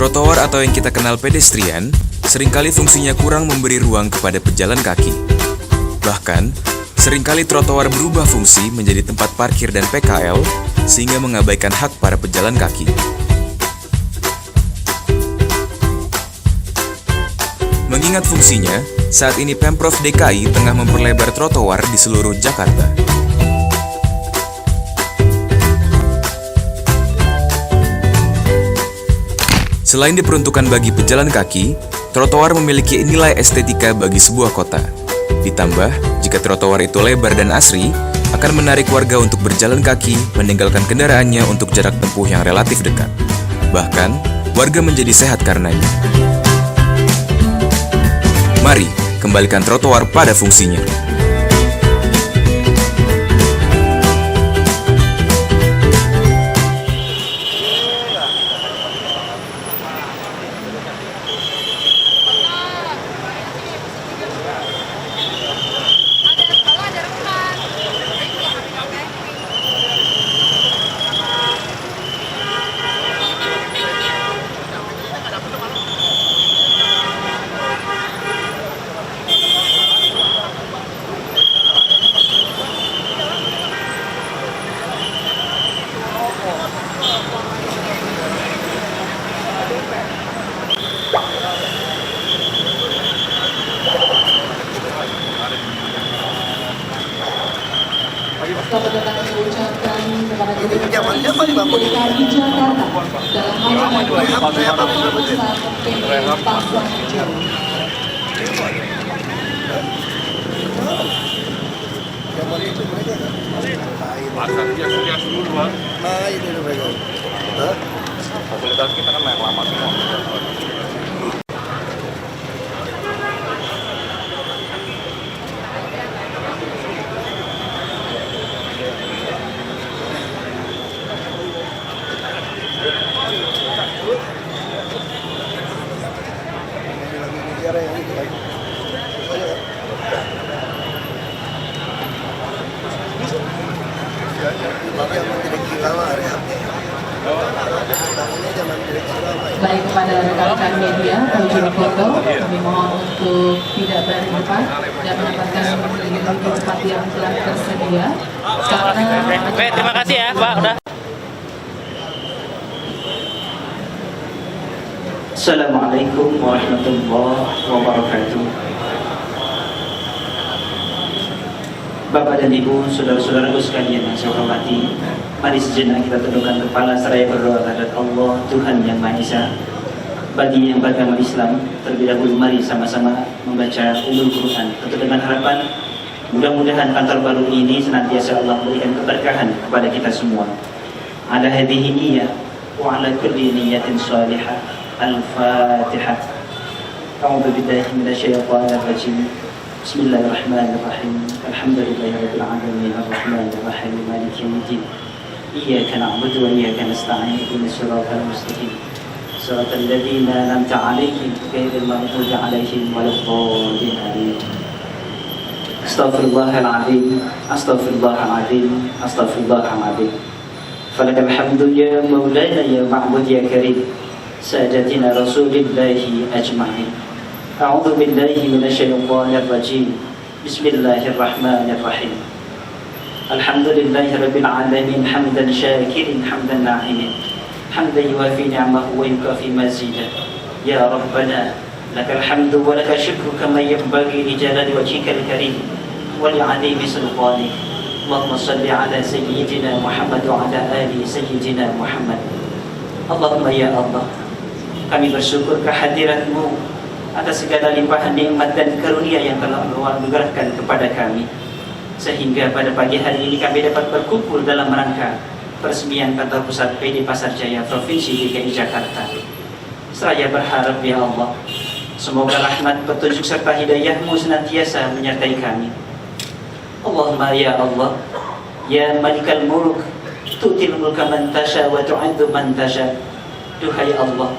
Trotoar atau yang kita kenal pedestrian, seringkali fungsinya kurang memberi ruang kepada pejalan kaki. Bahkan, seringkali trotoar berubah fungsi menjadi tempat parkir dan PKL, sehingga mengabaikan hak para pejalan kaki. Mengingat fungsinya, saat ini Pemprov DKI tengah memperlebar trotoar di seluruh Jakarta. Selain diperuntukkan bagi pejalan kaki, trotoar memiliki nilai estetika bagi sebuah kota. Ditambah, jika trotoar itu lebar dan asri, akan menarik warga untuk berjalan kaki, meninggalkan kendaraannya untuk jarak tempuh yang relatif dekat. Bahkan, warga menjadi sehat karenanya. Mari, kembalikan trotoar pada fungsinya. Selamat datang mengucapkan kepada Gubernur DKI Jakarta dalam hal kampanye Pasar Hijau. Pasarnya hias dulu, Bang. Nah, ini mereka. Fasilitas kita kan yang lama semua. Baik kepada rekan-rekan media, pengunjung foto, kami mohon untuk tidak berada di depan dan menempatkan diri di tempat yang telah tersedia. Oke, terima kasih ya, Pak. Udah. Assalamualaikum warahmatullahi wabarakatuh. Bapak dan Ibu, saudara-saudaraku sekalian yang saya hormati, mari sejenak kita tundukkan kepala seraya berdoa kepada Allah Tuhan yang Maha Esa. Bagi yang beragama Islam, terlebih dahulu mari sama-sama membaca Ummul Quran, tentu dengan harapan mudah-mudahan kantor baru ini senantiasa Allah berikan keberkahan kepada kita semua. Ala hadhihi niyyah wa ala kulli niyyatin shalihah. Al-Fatihah. A'udzu billahi minasyaitonir rajim. Bismillahirrahmanirrahim. Alhamdulillahirabbil alamin arrahmanir rahim maliki yaumiddin. Iyyaka na'budu wa iyyaka nasta'in ihdinas siratal mustaqim. Siratal ladzina an'amta 'alaihim ghairil maghdubi 'alaihim waladdallin. Astaghfirullahal azim. Astaghfirullahal azim. Astaghfirullahal azim. Falakal hamdu ya maulana ya ma'bud ya karim. Saadatina Rasulillahi ajma'in. A'udzu billahi minasyaitonir rajim. Bismillahirrahmanirrahim. Alhamdulillahi rabbil alamin hamdan syakirin hamdan na'imin. Hamdan yuwafi ni'amahu wa yukafi mazidah. Ya Rabbana lakal hamdu wa lakal syukru kama yanbaghi li jalali wajhikal karim wa li 'azimi sultanik. Allahumma shalli ala sayyidina Muhammad wa ala ali sayyidina Muhammad. Allahumma ya Allah, kami bersyukur kehadirat-Mu atas segala limpahan nikmat dan karunia yang telah menganugerahkan kepada kami, sehingga pada pagi hari ini kami dapat berkumpul dalam rangka peresmian kantor pusat PD Pasar Jaya Provinsi DKI Jakarta. Seraya berharap ya Allah, semoga rahmat, petunjuk serta hidayah-Mu senantiasa menyertai kami. Allahumma ya Allah, ya Malikal Muluk, tu'til mulka man tasha wa tu'adzu man tasha. Duhai Allah,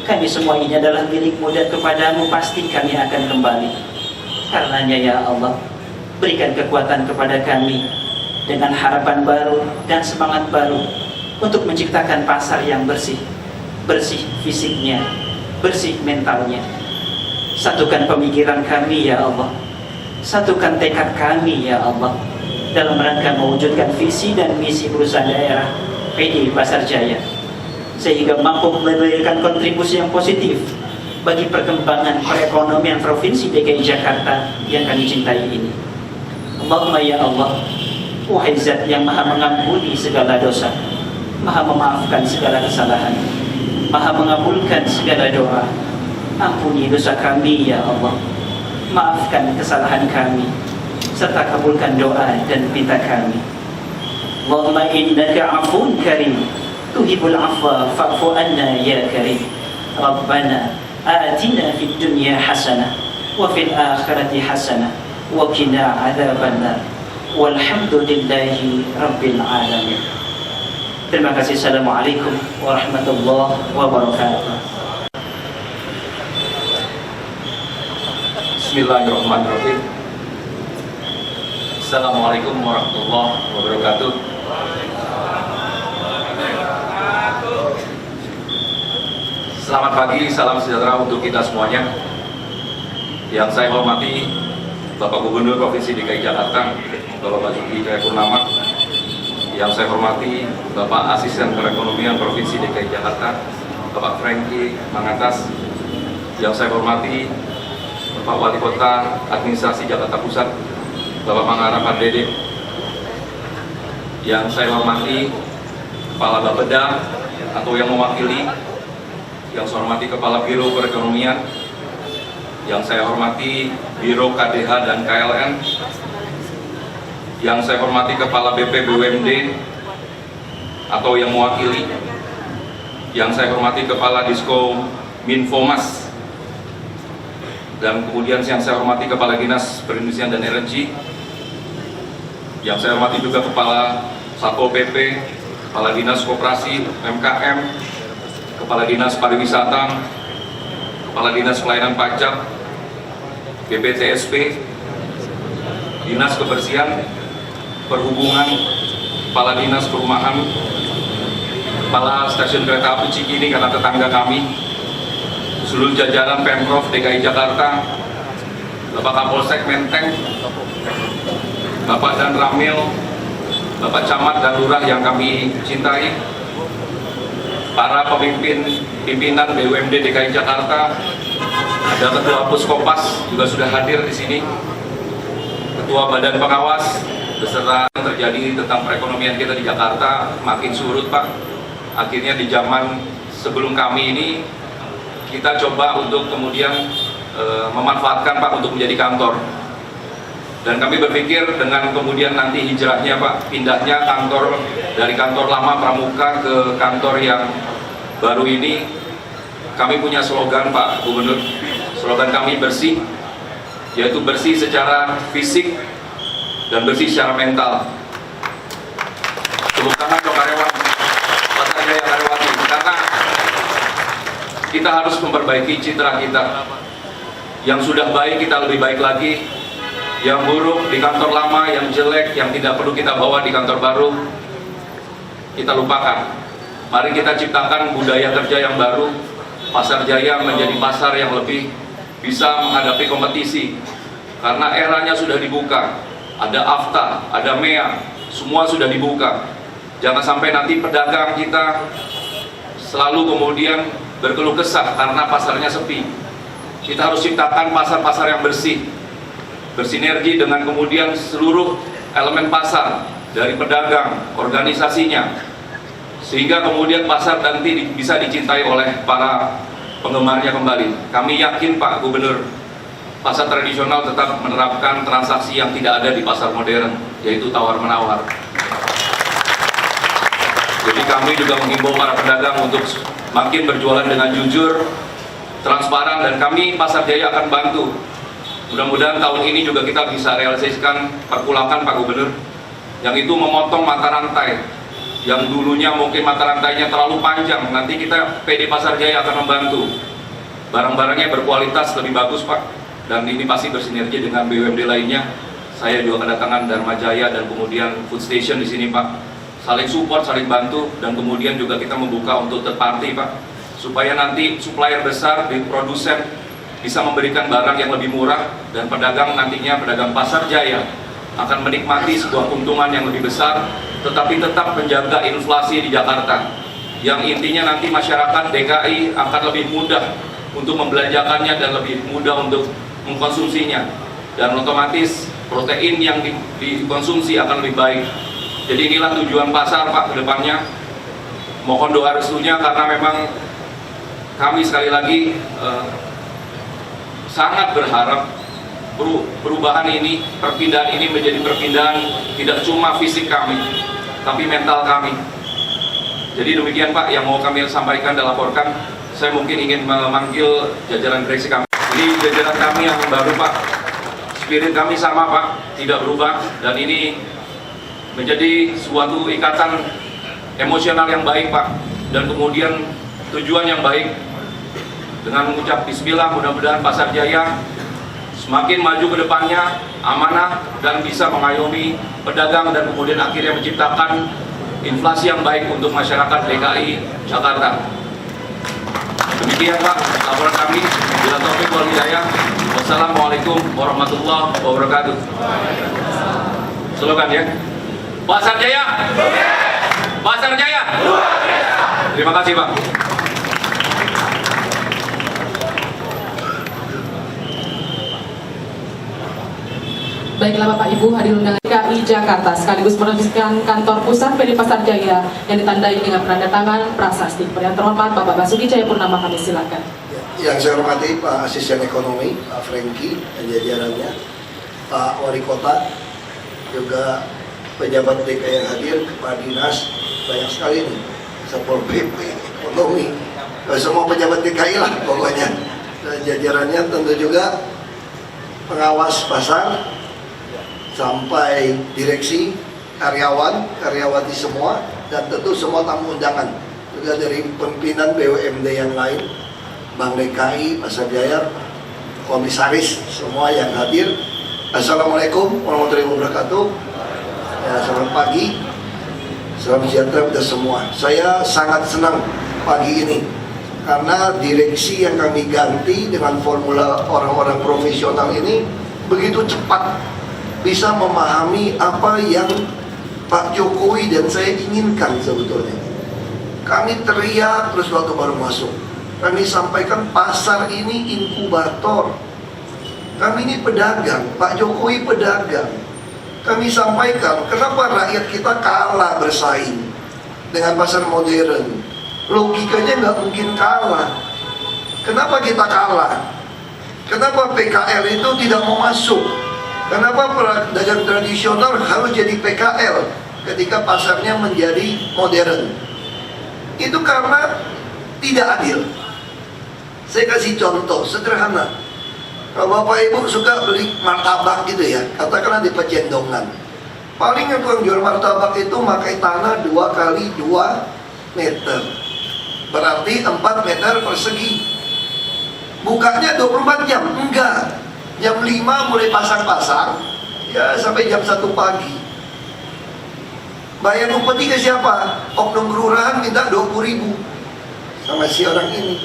kami semua ini adalah milik-Mu dan kepada-Mu pasti kami akan kembali. Karenanya ya Allah, berikan kekuatan kepada kami dengan harapan baru dan semangat baru untuk menciptakan pasar yang bersih, bersih fisiknya, bersih mentalnya. Satukan pemikiran kami ya Allah, satukan tekad kami ya Allah, dalam rangka mewujudkan visi dan misi perusahaan daerah PD Pasar Jaya, sehingga mampu memberikan kontribusi yang positif bagi perkembangan perekonomian Provinsi DKI Jakarta yang kami cintai ini. Allahumma ya Allah, wahai Zat yang maha mengampuni segala dosa, maha memaafkan segala kesalahan, maha mengabulkan segala doa, ampuni dosa kami ya Allah, maafkan kesalahan kami, serta kabulkan doa dan pinta kami. Allahumma innaka afun karim, tuhibul afwa fa'fu anna ya karim. Rabbana atina fid dunya hasanah wa fil akhirati hasanah wa qina adzabannar. Walhamdulillahi rabbil alamin. Terima kasih. Assalamualaikum warahmatullahi wabarakatuh. Bismillahirrahmanirrahim. Assalamualaikum warahmatullahi wabarakatuh. Selamat pagi, salam sejahtera untuk kita semuanya. Yang saya hormati Bapak Gubernur Provinsi DKI Jakarta, Bapak Basuki Cahayapurnama. Yang saya hormati Bapak Asisten Perekonomian Provinsi DKI Jakarta, Bapak Franky Mangatas. Yang saya hormati Bapak Wali Kota Administrasi Jakarta Pusat, Bapak Manggara Pardede. Yang saya hormati Kepala Bapeda atau yang mewakili. Yang saya hormati Kepala Biro Perekonomian. Yang saya hormati Biro KDH dan KLN. Yang saya hormati Kepala BP BUMD atau yang mewakili. Yang saya hormati Kepala Disko Minfomas. Dan kemudian yang saya hormati Kepala Dinas Perindustrian dan Energi. Yang saya hormati juga Kepala Satpol PP, Kepala Dinas Koperasi UMKM, Kepala Dinas Pariwisata, Kepala Dinas Pelayanan Pajak, BPTSP, Dinas Kebersihan, Perhubungan, Kepala Dinas Perumahan, Kepala Stasiun Kereta Api Cikini karena tetangga kami, seluruh jajaran Pemprov DKI Jakarta, Bapak Kapolsek Menteng, Bapak Dan Ramil, Bapak Camat dan Lurah yang kami cintai, para pimpinan BUMD DKI Jakarta, ada Ketua Puskopas juga sudah hadir di sini, Ketua Badan Pengawas, beserta yang terjadi tentang perekonomian kita di Jakarta makin surut Pak. Akhirnya di zaman sebelum kami ini kita coba untuk kemudian memanfaatkan Pak untuk menjadi kantor. Dan kami berpikir dengan kemudian nanti hijrahnya Pak, pindahnya kantor dari kantor lama Pramuka ke kantor yang baru ini, kami punya slogan Pak Gubernur. Slogan kami bersih, yaitu bersih secara fisik dan bersih secara mental. Tepuk tangan untuk karyawan Pasar Jaya Karyawati, karena kita harus memperbaiki citra kita. Yang sudah baik kita lebih baik lagi, yang buruk di kantor lama, yang jelek, yang tidak perlu kita bawa di kantor baru, kita lupakan. Mari kita ciptakan budaya kerja yang baru. Pasar Jaya menjadi pasar yang lebih bisa menghadapi kompetisi, karena eranya sudah dibuka. Ada AFTA, ada MEA, semua sudah dibuka. Jangan sampai nanti pedagang kita selalu kemudian berkeluh kesah karena pasarnya sepi. Kita harus ciptakan pasar-pasar yang bersih, bersinergi dengan kemudian seluruh elemen pasar, dari pedagang, organisasinya, sehingga kemudian pasar nanti bisa dicintai oleh para penggemarnya kembali. Kami yakin Pak Gubernur, pasar tradisional tetap menerapkan transaksi yang tidak ada di pasar modern, yaitu tawar-menawar. Jadi kami juga menghimbau para pedagang untuk makin berjualan dengan jujur, transparan, dan kami Pasar Jaya akan bantu. Mudah-mudahan tahun ini juga kita bisa realisasikan perpulangan Pak Gubernur, yang itu memotong mata rantai. Yang dulunya mungkin mata rantainya terlalu panjang, nanti kita PD Pasar Jaya akan membantu. Barang-barangnya berkualitas lebih bagus Pak, dan ini pasti bersinergi dengan BUMD lainnya. Saya juga kedatangan Dharma Jaya dan kemudian Food Station di sini Pak. Saling support, saling bantu, dan kemudian juga kita membuka untuk third party Pak. supaya nanti supplier besar di produsen bisa memberikan barang yang lebih murah, dan pedagang nantinya, pedagang pasar jaya akan menikmati sebuah keuntungan yang lebih besar, tetapi tetap menjaga inflasi di Jakarta, yang intinya nanti masyarakat DKI akan lebih mudah untuk membelanjakannya dan lebih mudah untuk mengkonsumsinya, dan otomatis protein yang dikonsumsi akan lebih baik. Jadi inilah tujuan pasar Pak ke depannya. Mohon doa restunya, karena memang kami sekali lagi sangat berharap perubahan ini, perpindahan ini menjadi perpindahan tidak cuma fisik kami, tapi mental kami. Jadi demikian Pak yang mau kami sampaikan dan laporkan. Saya mungkin ingin memanggil jajaran direksi kami. Ini jajaran kami yang baru Pak. Spirit kami sama Pak, tidak berubah, dan ini menjadi suatu ikatan emosional yang baik Pak, dan kemudian tujuan yang baik. Dengan mengucap bismillah, mudah-mudahan Pasar Jaya semakin maju ke depannya, amanah, dan bisa mengayomi pedagang, dan kemudian akhirnya menciptakan inflasi yang baik untuk masyarakat DKI Jakarta. Demikian Pak laporan kami. Bila taufik wal hidayah. Wassalamualaikum warahmatullahi wabarakatuh. Slogan ya. Pasar Jaya. Pasar Jaya. Terima kasih Pak. Baiklah Bapak Ibu, hadir undangan DKI Jakarta sekaligus meresmikan kantor pusat PD Pasar Jaya yang ditandai dengan penanda tangan prasasti. Yang terhormat Bapak Basuki Cahayapurnama, kami silakan. Yang saya hormati Pak Asisten Ekonomi, Pak Franky dan jajarannya, Pak Wali Kota, juga pejabat DKI yang hadir, Pak Dinas, banyak sekali nih, Satpol PP, Ekonomi, semua pejabat DKI lah pokoknya. Dan jajarannya tentu juga pengawas pasar, sampai direksi, karyawan, karyawati semua, dan tentu semua tamu undangan juga dari pimpinan BUMD yang lain, Bank DKI, Pasar Jaya, komisaris, semua yang hadir. Assalamualaikum warahmatullahi wabarakatuh. Ya, selamat pagi, salam sejahtera kita semua. Saya sangat senang pagi ini karena direksi yang kami ganti dengan formula orang-orang profesional ini begitu cepat bisa memahami apa yang Pak Jokowi dan saya inginkan sebetulnya. Kami teriak terus waktu baru masuk. Kami sampaikan pasar ini inkubator. Kami ini pedagang, Pak Jokowi pedagang. Kami sampaikan kenapa rakyat kita kalah bersaing dengan pasar modern. Logikanya nggak mungkin kalah. Kenapa kita kalah? Kenapa PKL itu tidak mau masuk? Kenapa pedagang tradisional harus jadi PKL ketika pasarnya menjadi modern? Itu karena tidak adil. Saya kasih contoh sederhana. Kalau Bapak Ibu suka beli martabak gitu ya, katakanlah di Pecendongan, paling yang tukang jual martabak itu pakai tanah 2 kali 2 meter, berarti 4 meter persegi. Bukanya 24 jam? Enggak. Jam 5 mulai pasang-pasang, ya sampai jam 1 pagi. Bayar upeti ke siapa? Oknum kelurahan minta 20.000 sama si orang ini.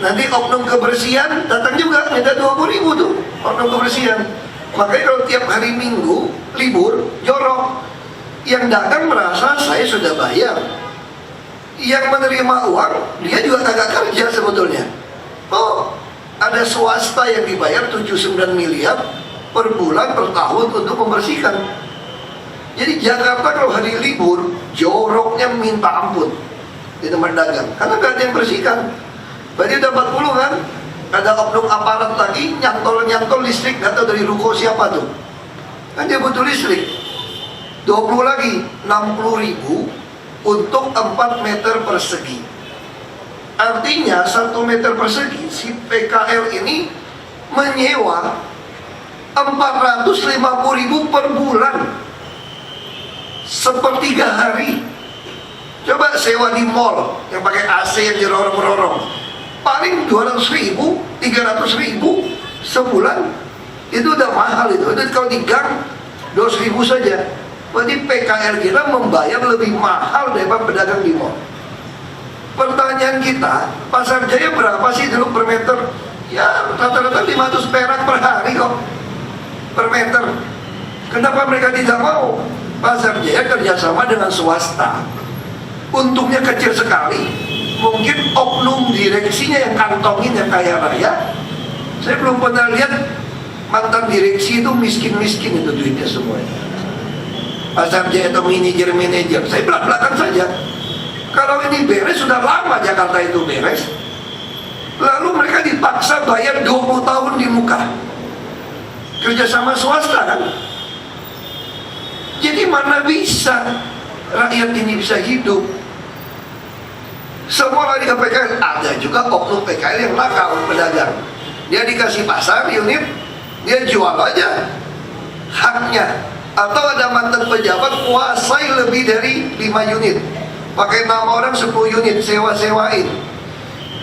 Nanti oknum kebersihan datang juga minta 20.000 tuh, oknum kebersihan. Makanya kalau tiap hari Minggu libur, jorok. Yang dagang merasa saya sudah bayar. Yang menerima uang, dia juga kagak kerja sebetulnya. Oh, ada swasta yang dibayar 79 miliar per bulan per tahun untuk membersihkan. Jadi Jakarta kalau hari libur joroknya minta ampun di tempat dagang, karena gak ada yang bersihkan. Berarti udah 40 kan? Ada oknum aparat lagi nyantol listrik, gak tahu dari ruko siapa tuh. Kan dia butuh listrik. 20 lagi, 60.000 untuk 4 meter persegi. Artinya 1 meter persegi si PKL ini menyewa 450.000 per bulan, sepertiga hari. Coba sewa di mall yang pakai AC yang jerorong-jerorong, paling 200.000, 300.000 sebulan. Itu udah mahal itu. Itu kalau di gang 200.000 saja. Berarti PKL kita membayar lebih mahal daripada pedagang di mall. Pertanyaan kita, Pasar Jaya berapa sih dulu per meter? Ya rata-rata 500 perak per hari kok, per meter. Kenapa mereka tidak mau? Pasar Jaya kerjasama dengan swasta, untungnya kecil sekali. Mungkin oknum direksinya yang kantongin yang kaya raya. Saya belum pernah lihat mantan direksi itu miskin-miskin itu duitnya semuanya. Pasar Jaya atau manajer-manajer, saya belak-belakan saja. Kalau ini beres, sudah lama Jakarta itu beres. Lalu mereka dipaksa bayar 20 tahun di muka. Kerjasama swasta kan. Jadi mana bisa rakyat ini bisa hidup? Semua lari ke PKL. Ada juga oknum PKL yang nakal, pedagang. Dia dikasih pasar unit, dia jual aja haknya. Atau ada mantan pejabat kuasai lebih dari 5 unit, pakai nama orang 10 unit, sewa-sewain.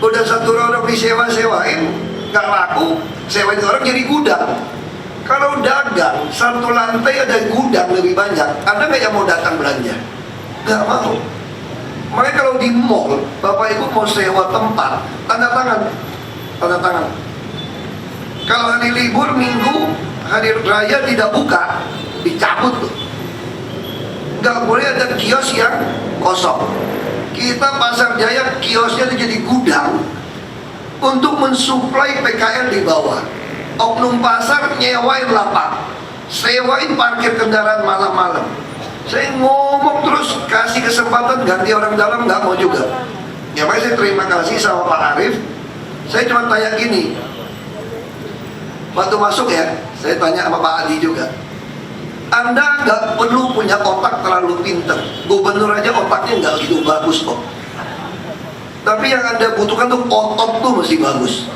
Udah satu orang disewa-sewain, gak laku, sewain orang jadi gudang. Kalau dagang, satu lantai ada gudang lebih banyak, ada gak yang mau datang belanja? Gak mau. Makanya kalau di mall, Bapak Ibu mau sewa tempat, tanda tangan. Tanda tangan. Kalau hari libur, minggu, hari raya tidak buka, dicabut tuh. Gak boleh ada kios yang kosong. Kita Pasar Jaya kiosnya itu jadi gudang untuk mensuplai PKL di bawah. Oknum pasar nyewain lapak, sewain parkir kendaraan malam-malam. Saya ngomong terus, kasih kesempatan ganti orang dalam, nggak mau juga. Ya makanya saya terima kasih sama Pak Arief. Saya cuma tanya gini, waktu masuk ya, saya tanya sama Pak Adi juga, Anda nggak perlu punya otak terlalu pinter. Gubernur aja otaknya nggak gitu bagus kok. Tapi yang Anda butuhkan tuh otot tuh mesti bagus.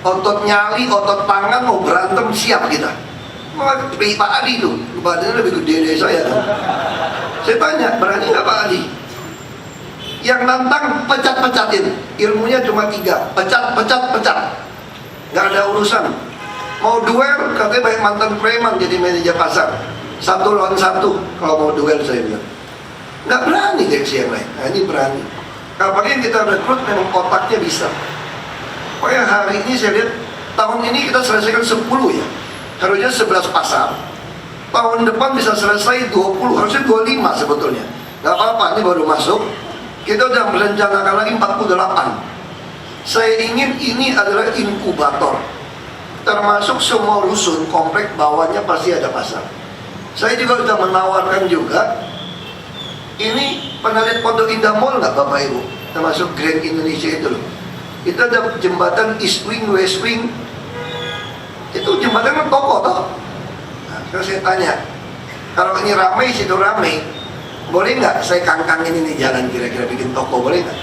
Otot nyali, otot tangan, mau berantem siap kita. Malah Pak Adi tuh, badannya lebih gede dari saya kan. Saya tanya, berani nggak Pak Adi? Yang nantang pecat-pecatin. Ilmunya cuma 3, pecat. Nggak ada urusan. Mau duel, katanya banyak mantan preman jadi manajer pasar. 1 lawan 1 kalau mau duel, saya bilang. Nggak berani direksi yang lain. Nah ini berani. Kalau yang kita rekrut memang otaknya bisa. Pokoknya hari ini saya lihat, tahun ini kita selesaikan 10 ya. Harusnya 11 pasar. Tahun depan bisa selesai 20, harusnya 25 sebetulnya. Nggak apa-apa, ini baru masuk. Kita udah merencanakan lagi 48. Saya ingin ini adalah inkubator. Termasuk semua rusun, komplek bawahnya pasti ada pasar. Saya juga sudah menawarkan juga. Ini pernah lihat Pondok Indah Mall nggak Bapak Ibu? Termasuk Grand Indonesia itu loh. Itu ada jembatan East Wing, West Wing. Itu jembatan kan toko toh. Nah, terus saya tanya, kalau ini ramai, situ ramai, boleh nggak saya kangkangin ini jalan kira-kira bikin toko, boleh nggak?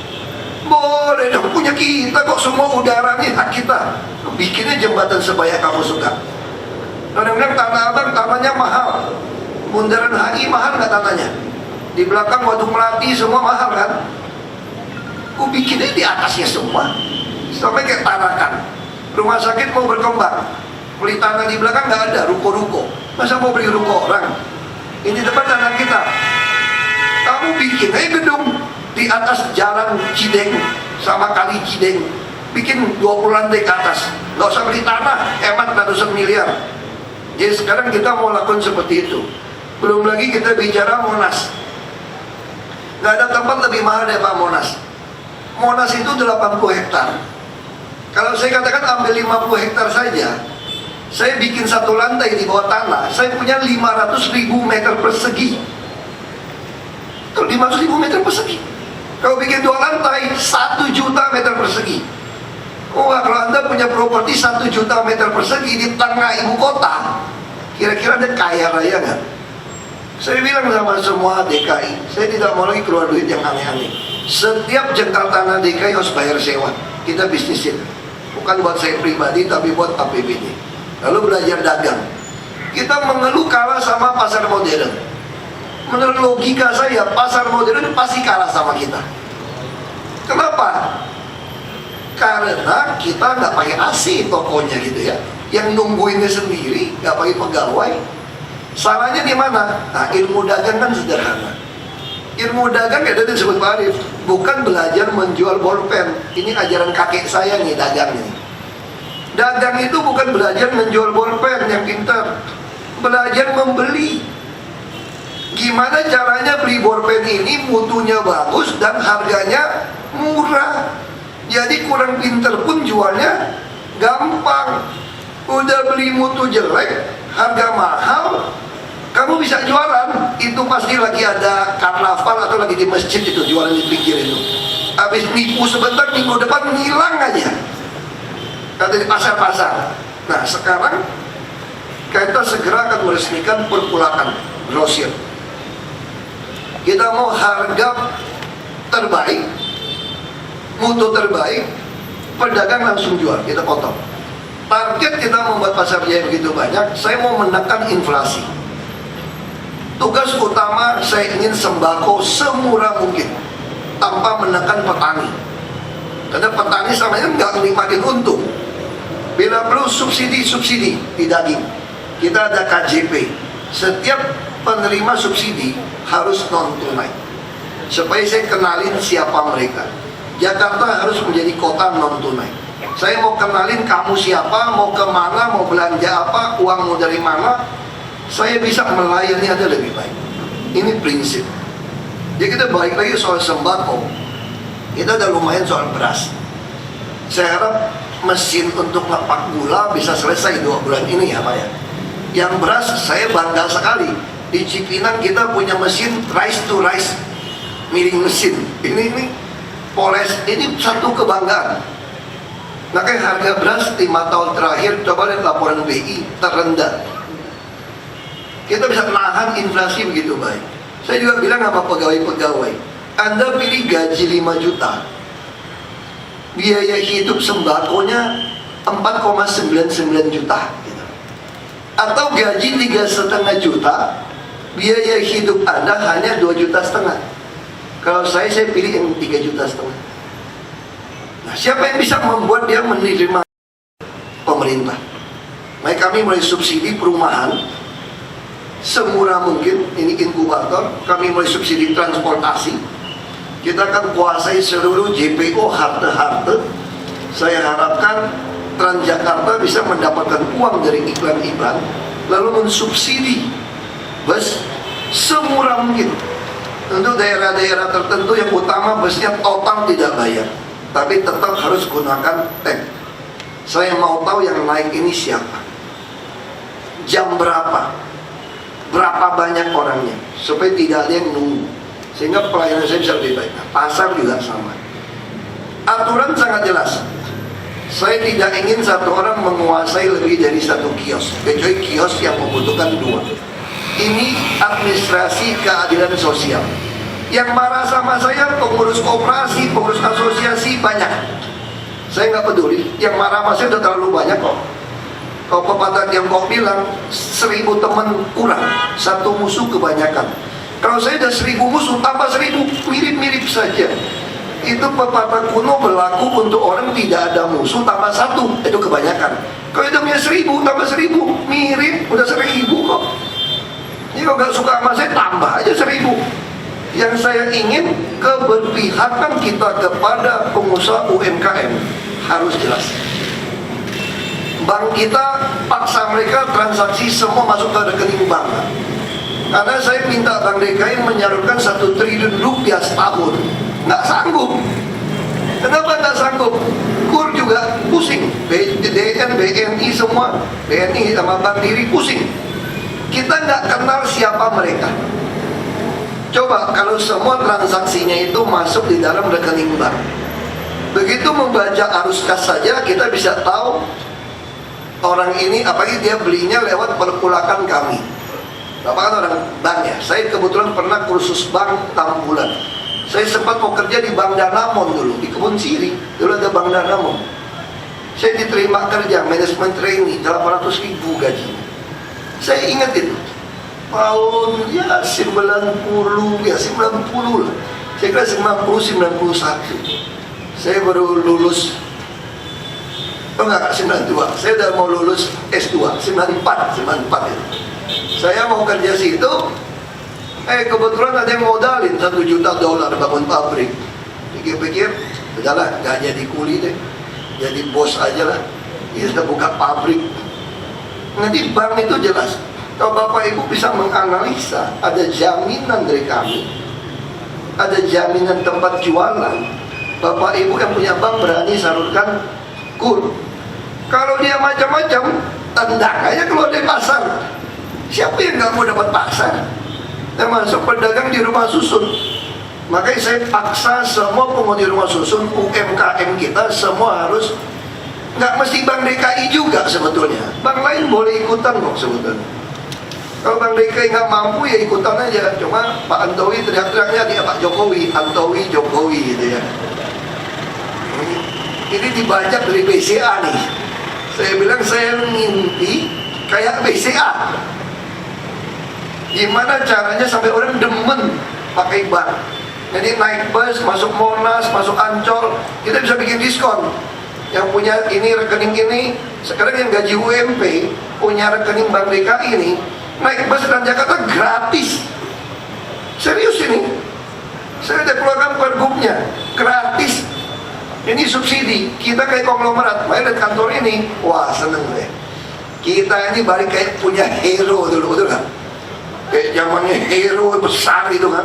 Boleh dong, punya kita kok, semua udaranya hak kita. Bikinnya jembatan sebaya kamu suka. Kadang-kadang Tanah Abang tanahnya mahal. Bundaran HI mahal nggak tanahnya? Di belakang Waduk Melati semua mahal kan? Aku bikinnya di atasnya semua. Sampai kayak Tarakan. Rumah sakit mau berkembang, beli tanah di belakang nggak ada, ruko-ruko. Masa mau beli ruko orang? Ini depan tanah kita. Kamu bikin aja gedung di atas jalan Cideng sama kali Cideng, bikin 20 lantai ke atas, nggak usah beli tanah, hemat ratusan miliar. Jadi sekarang kita mau lakukan seperti itu. Belum lagi kita bicara Monas, nggak ada tempat lebih mahal daripada Monas. Monas itu 80 hektar. Kalau saya katakan ambil 50 hektar saja, saya bikin 1 lantai di bawah tanah, saya punya 500.000 meter persegi. Kalau 500.000 meter persegi, kalau bikin 2 lantai, 1 juta meter persegi. Wah, kalau Anda punya properti 1 juta meter persegi di tengah ibu kota, kira-kira Anda kaya raya nggak? Saya bilang sama semua DKI, saya tidak mau lagi keluar duit yang aneh-aneh. Setiap jengkal tanah DKI harus bayar sewa. Kita bisnisin, bukan buat saya pribadi, tapi buat APBD. Lalu belajar dagang. Kita mengeluh kalah sama pasar modern. Menurut logika saya, pasar modern pasti kalah sama kita. Kenapa? Karena kita nggak pakai AC tokonya gitu ya. Yang nungguinnya sendiri, nggak pakai pegawai. Salahnya di mana? Nah, ilmu dagang kan sederhana. Ilmu dagang ada disebut Pak Arif, bukan belajar menjual bolpen. Ini ajaran kakek saya nih, dagang nih. Dagang itu bukan belajar menjual bolpen yang pintar, belajar membeli. Gimana caranya beli bolpen ini mutunya bagus dan harganya murah. Jadi kurang pintar pun jualnya gampang. Udah beli mutu jelek, harga mahal, kamu bisa jualan. Itu pasti lagi ada karnaval atau lagi di masjid itu, jualan di pinggir itu. Habis nipu sebentar, minggu depan hilang aja. Ada di pasar-pasar. Nah sekarang kita segera akan meresmikan perpulakan grosir. Kita mau harga terbaik, mutu terbaik, pedagang langsung jual, kita potong. Target kita membuat pasar jaya begitu banyak, saya mau menekan inflasi. Tugas utama saya ingin sembako semurah mungkin, tanpa menekan petani. Karena petani samanya nggak nikmatin untung. Bila perlu subsidi di daging, kita ada KJP. Setiap penerima subsidi harus non tunai. Supaya saya kenalin siapa mereka. Jakarta harus menjadi kota non tunai. Saya mau kenalin kamu siapa, mau kemana, mau belanja apa, uang mau dari mana. Saya bisa melayani Anda lebih baik. Ini prinsip. Jadi kita balik lagi soal sembako. Kita udah lumayan soal beras. Saya harap mesin untuk ngepak gula bisa selesai 2 bulan ini ya Pak ya. Yang beras saya bangga sekali. Di Cipinang kita punya mesin rice to rice, miring mesin. Ini poles, ini satu kebanggaan. Makanya harga beras 5 tahun terakhir, coba lihat laporan BI, terendah. Kita bisa menahan inflasi begitu baik. Saya juga bilang sama pegawai-pegawai, Anda pilih gaji 5 juta, biaya hidup sembakonya 4,99 juta gitu. Atau gaji 3,5 juta, biaya hidup Anda hanya 2,5 juta. Kalau saya pilih yang 3,5 juta. Nah, siapa yang bisa membuat dia menerima pemerintah? Maka kami mulai subsidi perumahan semurah mungkin, ini inkubator. Kami mulai subsidi transportasi. Kita akan kuasai seluruh JPO halte-halte. Saya harapkan Transjakarta bisa mendapatkan uang dari iklan-iklan, lalu mensubsidi bus semurah mungkin. Untuk daerah-daerah tertentu yang utama busnya total tidak bayar, tapi tetap harus gunakan tag. Saya mau tahu yang naik ini siapa, jam berapa, berapa banyak orangnya, supaya tidak ada yang nunggu, sehingga pelayanan saya bisa lebih baik. Nah, pasar juga sama. Aturan sangat jelas. Saya tidak ingin satu orang menguasai lebih dari 1 kios, kecuali kios yang membutuhkan 2. Ini administrasi keadilan sosial. Yang marah sama saya pengurus koperasi, pengurus asosiasi banyak. Saya nggak peduli. Yang marah sama saya udah terlalu banyak kok. Kalau pepatah Tiongkok bilang 1000 teman kurang, 1 musuh kebanyakan. Kalau saya udah 1000 musuh tambah 1000, mirip-mirip saja. Itu pepatah kuno berlaku untuk orang tidak ada musuh tambah 1, itu kebanyakan. Kalau itu punya 1000 tambah 1000, mirip, udah 1000 kok. Ini kalau nggak suka sama saya tambah aja 1000. Yang saya ingin keberpihakan kita kepada pengusaha UMKM harus jelas. Bank kita paksa mereka transaksi semua masuk ke rekening bank. Karena saya minta Bank DKI menyalurkan 1 triliun rupiah setahun, nggak sanggup. Kenapa nggak sanggup? KUR juga pusing, BDN, BNI semua, BNI sama Bank Diri pusing. Kita nggak kenal siapa mereka. Coba kalau semua transaksinya itu masuk di dalam rekening bank, begitu membaca arus kas saja kita bisa tahu orang ini, apalagi dia belinya lewat perpulakan kami. Bapak kan orang bank ya. Saya kebetulan pernah kursus bank 6 bulan. Saya sempat mau kerja di Bank Danamon dulu, di Kebun Siri. Dulu ada Bank Danamon. Saya diterima kerja manajemen trainee, 800.000 gajinya. Saya ingat itu tahun ya 90 lah. Saya kira 90-91. Saya baru lulus. Oh enggak, 92. Saya udah mau lulus S2, 94 itu. Saya mau kerja situ, Kebetulan ada yang modalin $1 juta bangun pabrik. Pikir-pikir, udahlah, gak jadi kuli deh, jadi bos aja lah. Kita buka pabrik. Nanti bank itu jelas. Kalau Bapak Ibu bisa menganalisa, ada jaminan dari kami, ada jaminan tempat jualan. Bapak Ibu yang punya bank berani salurkan kur. Kalau dia macam-macam, tendang aja keluar dari pasar. Siapa yang nggak mau dapat pasar? Termasuk pedagang di rumah susun. Makanya saya paksa semua penghuni rumah susun, UMKM kita semua harus, nggak mesti Bank DKI juga sebetulnya. Bank lain boleh ikutan kok sebetulnya. Kalau Bank DKI nggak mampu ya ikutan aja. Cuma Pak Antowi teriak-teriaknya dia Pak Jokowi, Antowi Jokowi gitu ya. Ini dibajak dari BCA nih. Saya bilang saya mimpi kayak BCA. Gimana caranya sampai orang demen pakai bank? Jadi naik bus, masuk Monas, masuk Ancol, kita bisa bikin diskon. Yang punya ini rekening ini, sekarang yang gaji UMP punya rekening Bank DKI ini, naik bus Transjakarta gratis. Serius ini. Saya udah keluarkan pergubnya, gratis. Ini subsidi. Kita kayak konglomerat, main di kantor ini, wah seneng deh. Kita ini balik kayak punya hero dulu, betul kan? Kayak zamannya hero besar itu kan.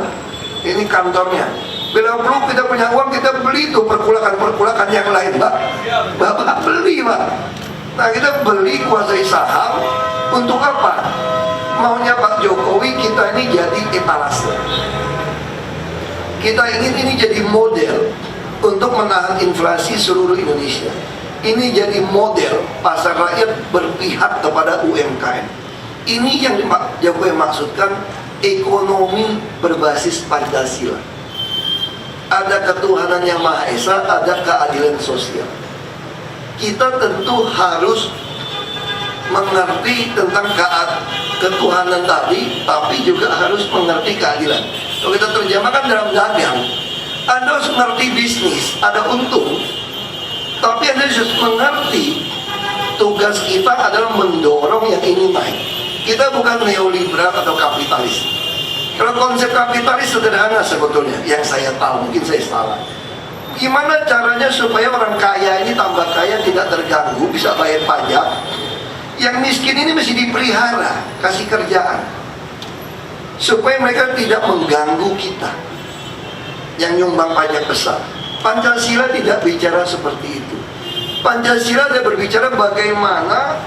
Ini kantornya. Bila perlu kita punya uang, kita beli tuh perkulakan yang lain, Pak. Bapak beli, Pak. Nah, kita beli kuasai saham untuk apa? Maunya Pak Jokowi kita ini jadi etalase. Kita ingin ini jadi model untuk menahan inflasi seluruh Indonesia. Ini jadi model pasar rakyat berpihak kepada UMKM. Ini yang Pak Jokowi maksudkan ekonomi berbasis Pancasila. Ada ketuhanan yang Maha Esa, ada keadilan sosial. Kita tentu harus mengerti tentang ketuhanan tadi, tapi juga harus mengerti keadilan. Kalau kita terjemahkan dalam dagang, Anda harus mengerti bisnis, ada untung, tapi Anda harus mengerti tugas kita adalah mendorong yang ini naik. Kita bukan neoliberal atau kapitalis. Kalau konsep kapitalis sederhana sebetulnya, yang saya tahu, mungkin saya salah. Gimana caranya supaya orang kaya ini tambah kaya, tidak terganggu, bisa bayar pajak. Yang miskin ini mesti dipelihara, kasih kerjaan, supaya mereka tidak mengganggu kita yang nyumbang pajak besar. Pancasila tidak bicara seperti itu. Pancasila dia berbicara bagaimana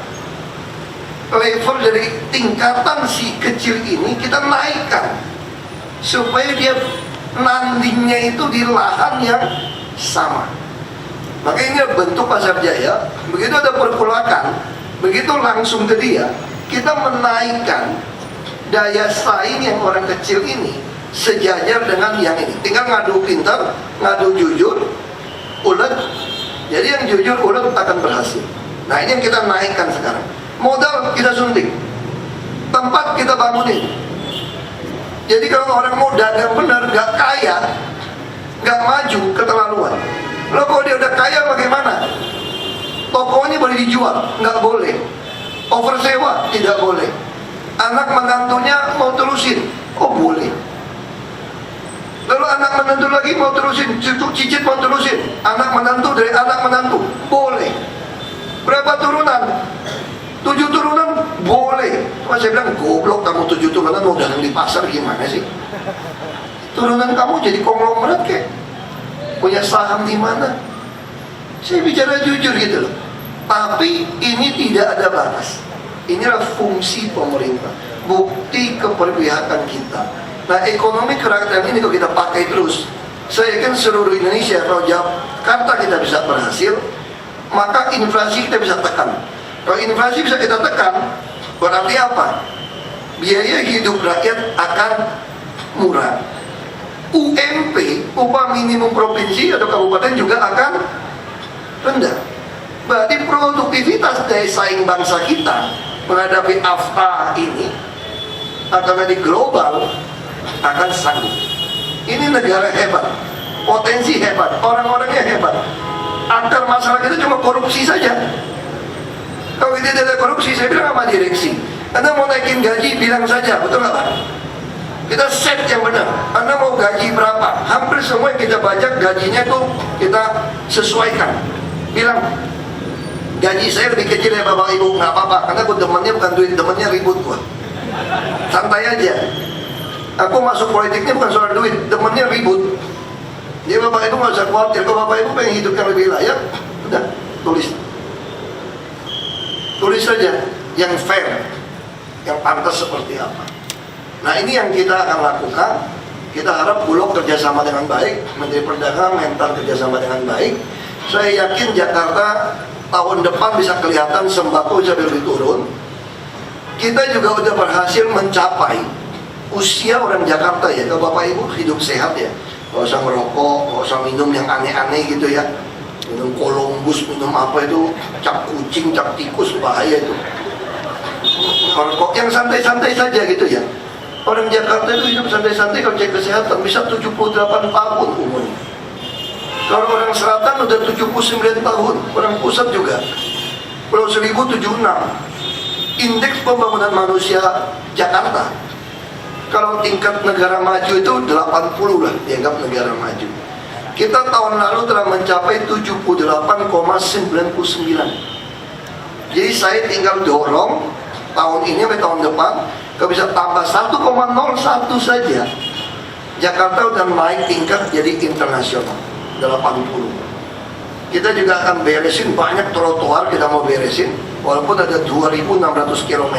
level dari tingkatan si kecil ini kita naikkan supaya dia landingnya itu di lahan yang sama. Maka ini bentuk pasar jaya. Begitu ada perkulakan, begitu langsung ke dia, kita menaikkan daya saing yang orang kecil ini sejajar dengan yang ini. Tinggal ngadu pintar, ngadu jujur, ulet. Jadi yang jujur ulet akan berhasil. Nah, ini yang kita naikkan sekarang. Modal kita suntik, tempat kita bangunin. Jadi kalau orang mau dagang benar, gak kaya, gak maju, keterlaluan. Lo kalau dia udah kaya bagaimana? Tokonya boleh dijual, nggak boleh. Oversewa tidak boleh. Anak menantunya mau terusin, oh boleh. Lalu anak menantu lagi mau terusin, cicit mau terusin, anak menantu dari anak menantu, boleh. Berapa turunan? 7 turunan boleh. Cuma saya bilang, goblok kamu 7 turunan mau dagang di pasar gimana sih? Turunan kamu jadi konglomerat kayak punya saham di mana? Saya bicara jujur gitu loh. Tapi ini tidak ada batas. Inilah fungsi pemerintah, bukti keperpihakan kita. Nah, ekonomi kerakyatan ini kalau kita pakai terus, saya yakin seluruh Indonesia, kalau Jakarta kita bisa berhasil, maka inflasi kita bisa tekan. Kalau inflasi bisa kita tekan, berarti apa? Biaya hidup rakyat akan murah. UMP, upah minimum provinsi atau kabupaten juga akan rendah. Berarti produktivitas daya saing bangsa kita menghadapi AFTA ini atau di global akan sanggup. Ini negara hebat, potensi hebat, orang-orangnya hebat. Akar masalah kita cuma korupsi saja. Kalau kita tidak korupsi, saya bilang sama direksi, Anda mau naikin gaji, bilang saja, betul nggak Pak? Kita set yang benar. Anda mau gaji berapa? Hampir semua yang kita baca gajinya tuh kita sesuaikan. Bilang, gaji saya lebih kecil ya Bapak Ibu, nggak apa-apa, karena gue demennya bukan duit, demennya ribut gue. Santai aja. Aku masuk politiknya bukan soal duit, demennya ribut. Jadi Bapak Ibu nggak usah khawatir. Kalau Bapak Ibu pengen hidup yang lebih layak, udah tulis. Tulis saja yang fair, yang pantas seperti apa. Nah ini yang kita akan lakukan. Kita harap Bulog kerjasama dengan baik, Menteri Perdagangan, Mentan kerjasama dengan baik. Saya yakin Jakarta tahun depan bisa kelihatan sembako bisa lebih turun. Kita juga udah berhasil mencapai usia orang Jakarta ya. Kalau Bapak Ibu hidup sehat ya, nggak usah merokok, nggak usah minum yang aneh-aneh gitu ya. Minum Columbus, minum apa itu, cap kucing, cap tikus, bahaya itu. Merokok yang santai-santai saja gitu ya. Orang Jakarta itu hidup santai-santai kalau cek kesehatan bisa 78 tahun umurnya. Kalau orang selatan udah 79 tahun, orang pusat juga. Pulau Seribu 76. Indeks pembangunan manusia Jakarta, kalau tingkat negara maju itu 80 lah, dianggap negara maju. Kita tahun lalu telah mencapai 78,99. Jadi saya tinggal dorong tahun ini sampai tahun depan, kalau bisa tambah 1,01 saja, Jakarta udah naik tingkat jadi internasional, 80. Kita juga akan beresin banyak trotoar, kita mau beresin, walaupun ada 2.600 km.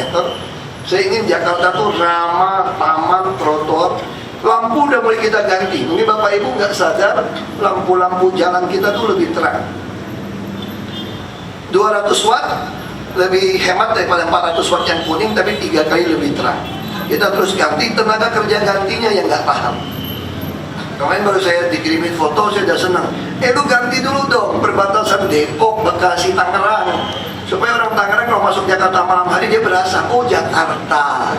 Saya ingin Jakarta tuh ramah, taman, trotoar. Lampu udah mulai kita ganti. Mungkin Bapak Ibu nggak sadar, lampu-lampu jalan kita tuh lebih terang. 200 watt lebih hemat daripada 400 watt yang kuning, tapi 3 kali lebih terang. Kita terus ganti, tenaga kerja gantinya yang nggak paham. Kemarin baru saya dikirimin foto, saya udah senang. Lu ganti dulu dong perbatasan Depok, Bekasi, Tangerang, supaya orang Tangerang kalau masuk Jakarta malam hari dia berasa, oh Jakarta,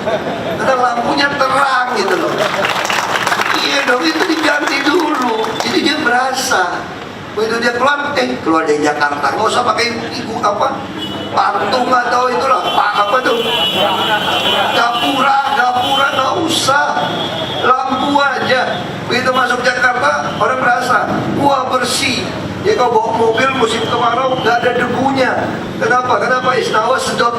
karena lampunya terang gitu loh. Iya dong, itu diganti dulu, jadi dia berasa. Begitu dia keluar, keluar dari Jakarta, nggak usah pakai ibu apa, patung atau itulah, apa tuh, gapura nggak usah, lampu aja. Begitu masuk Jakarta, orang berasa, wah bersih. Ya kalau bawa mobil musim kemarau nggak ada debunya. Kenapa? Kenapa Isnawa sedot.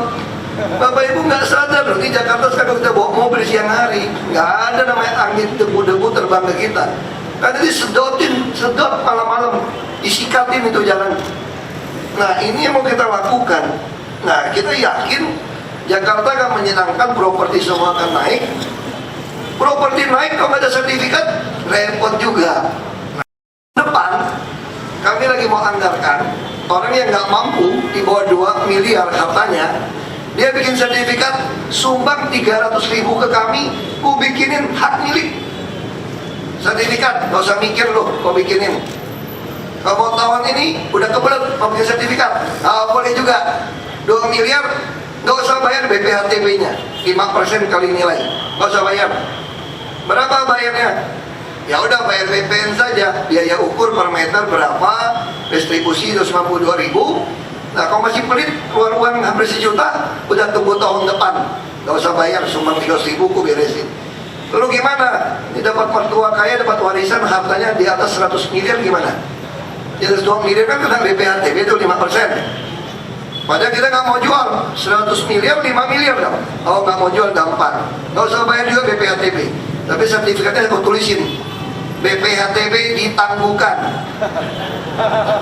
Bapak Ibu nggak sadar loh, di Jakarta sekarang kita bawa mobil siang hari, nggak ada namanya angin debu-debu terbang ke kita. Karena disedotin, sedot malam-malam, disikatin itu jalan. Nah ini yang mau kita lakukan. Nah kita yakin Jakarta akan menyenangkan, properti semua akan naik. Properti naik kalau nggak ada sertifikat, repot juga. Nah, depan kami lagi mau anggarkan orang yang nggak mampu di bawah 2 miliar hartanya, dia bikin sertifikat, sumbang 300.000 ke kami, ku bikinin hak milik. Sertifikat, nggak usah mikir loh, kau bikinin. Kalau mau tahun ini udah kebelet mau bikin sertifikat, boleh juga 2 miliar, nggak usah bayar BPHTB-nya, 5% kali nilai, nggak usah bayar. Berapa bayarnya? Ya udah bayar BPN saja, biaya ukur per meter berapa, distribusi 252.000. Nah kalau masih pelit, keluar uang hampir 1 juta, udah tunggu tahun depan, nggak usah bayar, sumbang 300.000 ku beresin. Lalu gimana? Ini dapat mertua kaya, dapat warisan, hartanya di atas 100 miliar gimana? Di atas 2 miliar kan kena BPHTB itu 5%. Padahal kita nggak mau jual 100 miliar, 5 miliar dong. Oh nggak mau jual gampang, nggak usah bayar juga BPHTB. Tapi sertifikatnya aku tulisin, BPHTB ditangguhkan.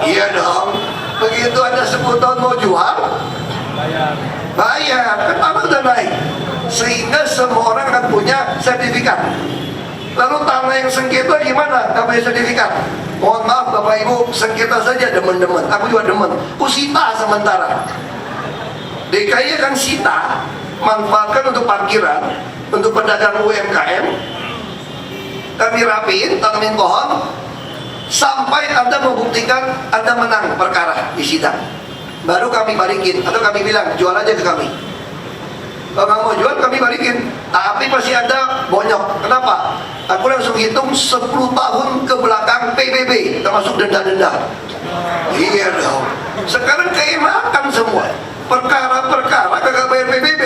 Iya dong. Begitu ada 10 tahun mau jual, bayar. Kan tanah udah naik, sehingga semua orang akan punya sertifikat. Lalu tanah yang sengketa gimana? Gak punya sertifikat. Mohon maaf Bapak Ibu, sengketa saja demen-demen. Aku juga demen. Aku sita sementara. DKI akan sita, manfaatkan untuk parkiran, untuk pedagang UMKM. Kami rapiin, tanamin pohon, sampai Anda membuktikan Anda menang perkara di sidang. Baru kami balikin, atau kami bilang, jual aja ke kami. Kalau nggak mau jual, kami balikin. Tapi pasti Anda bonyok. Kenapa? Aku langsung hitung 10 tahun ke belakang PBB, termasuk denda-denda. Iya dong. Sekarang keenakan semua. Perkara-perkara kagak bayar PBB.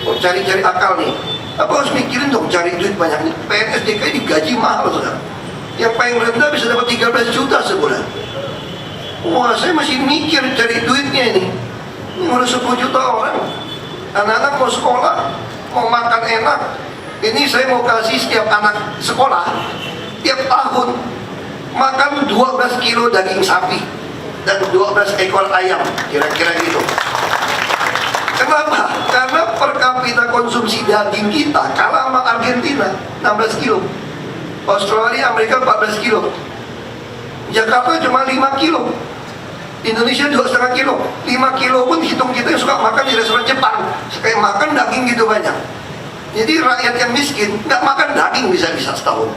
Oh, cari-cari akal nih. Apa harus mikirin dong cari duit banyak nih? PNS DKI digaji mahal saudara. Yang paling rendah bisa dapat 13 juta sebulan. Wah, saya masih mikir cari duitnya ini. Ini harus 10 juta orang. Anak-anak mau sekolah, mau makan enak. Ini saya mau kasih setiap anak sekolah tiap tahun makan 12 kilo daging sapi dan 12 ekor ayam, kira-kira gitu. Kenapa? Karena per kapita konsumsi daging kita kalah sama Argentina 16 kilo, Australia, Amerika 14 kilo, Jakarta cuma 5 kilo, Indonesia 2,5 kilo. 5 kilo pun hitung kita yang suka makan di restoran Jepang, kayak makan daging gitu banyak. Jadi rakyat yang miskin nggak makan daging bisa-bisa setahun.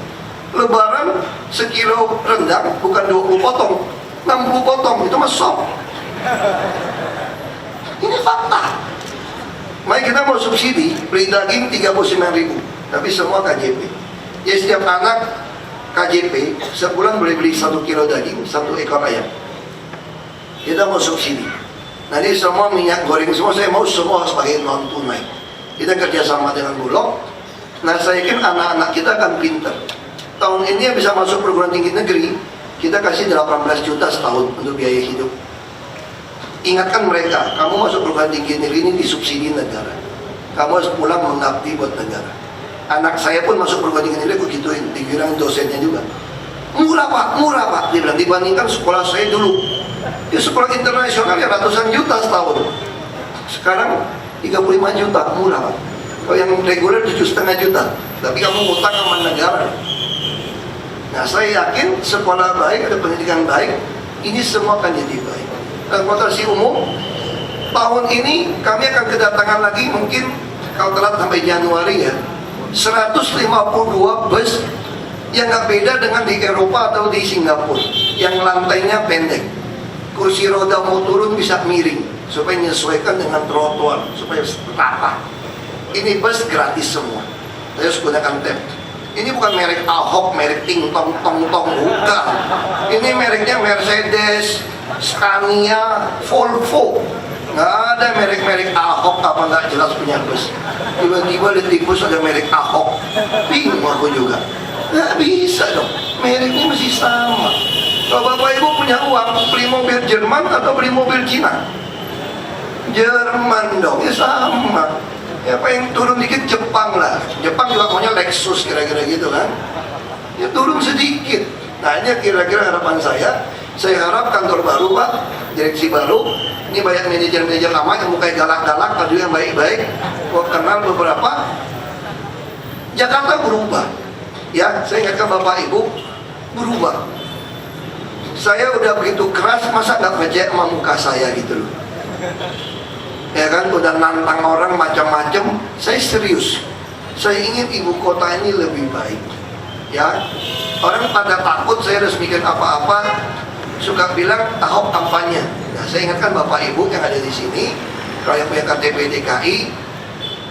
Lebaran sekilo rendang bukan 20 potong, 60 potong, itu mah sop. Ini fakta. Mari kita mau subsidi beli daging 39.000, tapi semua KJP. Jadi setiap anak KJP sebulan boleh beli 1 kilo daging, 1 ekor ayam. Kita mau subsidi. Nanti semua minyak goreng semua saya mau semua harus pakai non tunai. Kita kerjasama dengan Bulog. Nah, saya yakin anak-anak kita akan pintar. Tahun ini yang bisa masuk perguruan tinggi negeri, kita kasih 18 juta setahun untuk biaya hidup. Ingatkan mereka, kamu masuk perguruan tinggi negeri ini disubsidi negara. Kamu harus pulang mengabdi buat negara. Anak saya pun masuk perguruan tinggi negeri, aku gituin, dibilangin dosennya juga. Murah pak, dia bilang dibandingkan sekolah saya dulu. Ya sekolah internasional ya ratusan juta setahun. Sekarang 35 juta, murah pak. Kalau yang reguler 7,5 juta, tapi kamu ngutang sama negara. Nah, saya yakin sekolah baik, ada pendidikan baik, ini semua akan jadi baik. Transportasi umum, tahun ini kami akan kedatangan lagi, mungkin kalau telat sampai Januari ya, 152 bus yang nggak beda dengan di Eropa atau di Singapura, yang lantainya pendek, kursi roda mau turun bisa miring, supaya menyesuaikan dengan trotoar, supaya rata. Ini bus gratis semua, saya harus gunakan tap. Ini bukan merek Ahok, merek Ting Tong Tong Tong, bukan. Ini mereknya Mercedes, Scania, Volvo. Nggak ada merek-merek Ahok apa nggak jelas punya bus. Tiba-tiba di bus ada merek Ahok, bingung aku juga. Nggak bisa dong, mereknya masih sama. Kalau bapak ibu punya uang, beli mobil Jerman atau beli mobil Cina? Jerman dong, ya sama. Ya paling turun dikit Jepang lah. Jepang juga maunya Lexus kira-kira gitu kan. Ya turun sedikit. Nah ini kira-kira harapan saya. Saya harap kantor baru pak, direksi baru, ini banyak manajer-manajer lama yang mukanya galak-galak, ada yang baik-baik. Gua kenal beberapa. Jakarta berubah. Ya, saya ingatkan bapak ibu, berubah. Saya udah begitu keras, masa nggak ngejek sama muka saya gitu loh. Ya kan, udah nantang orang macam-macam. Saya serius, saya ingin ibu kota ini lebih baik. Ya, orang pada takut saya resmikan apa-apa, suka bilang Ahok kampanye. Nah, saya ingatkan bapak ibu yang ada di sini, kalau yang punya KTP DKI,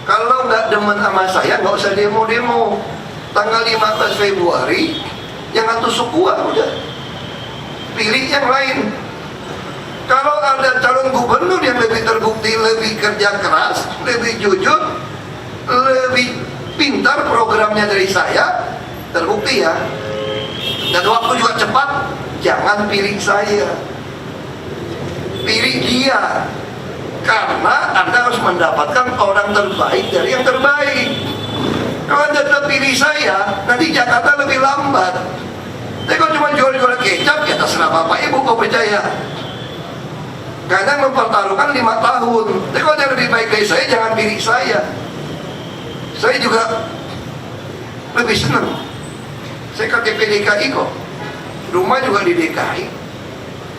kalau nggak demen sama saya nggak usah demo-demo. Tanggal 15 Februari jangan tusuk gua, udah pilih yang lain. Kalau ada calon gubernur yang lebih terbukti, lebih kerja keras, lebih jujur, lebih pintar programnya dari saya, terbukti ya, dan waktu juga cepat, jangan pilih saya, pilih dia. Karena Anda harus mendapatkan orang terbaik dari yang terbaik. Kalau Anda tetap pilih saya, nanti Jakarta lebih lambat. Tapi kalau cuma jual-jual kecap, ya terserah bapak ibu kau percaya. Karena mempertaruhkan 5 tahun. Tapi kalau dia lebih baik dari saya, jangan pilih saya. Saya juga lebih senang. Saya KTP DKI kok. Rumah juga di DKI.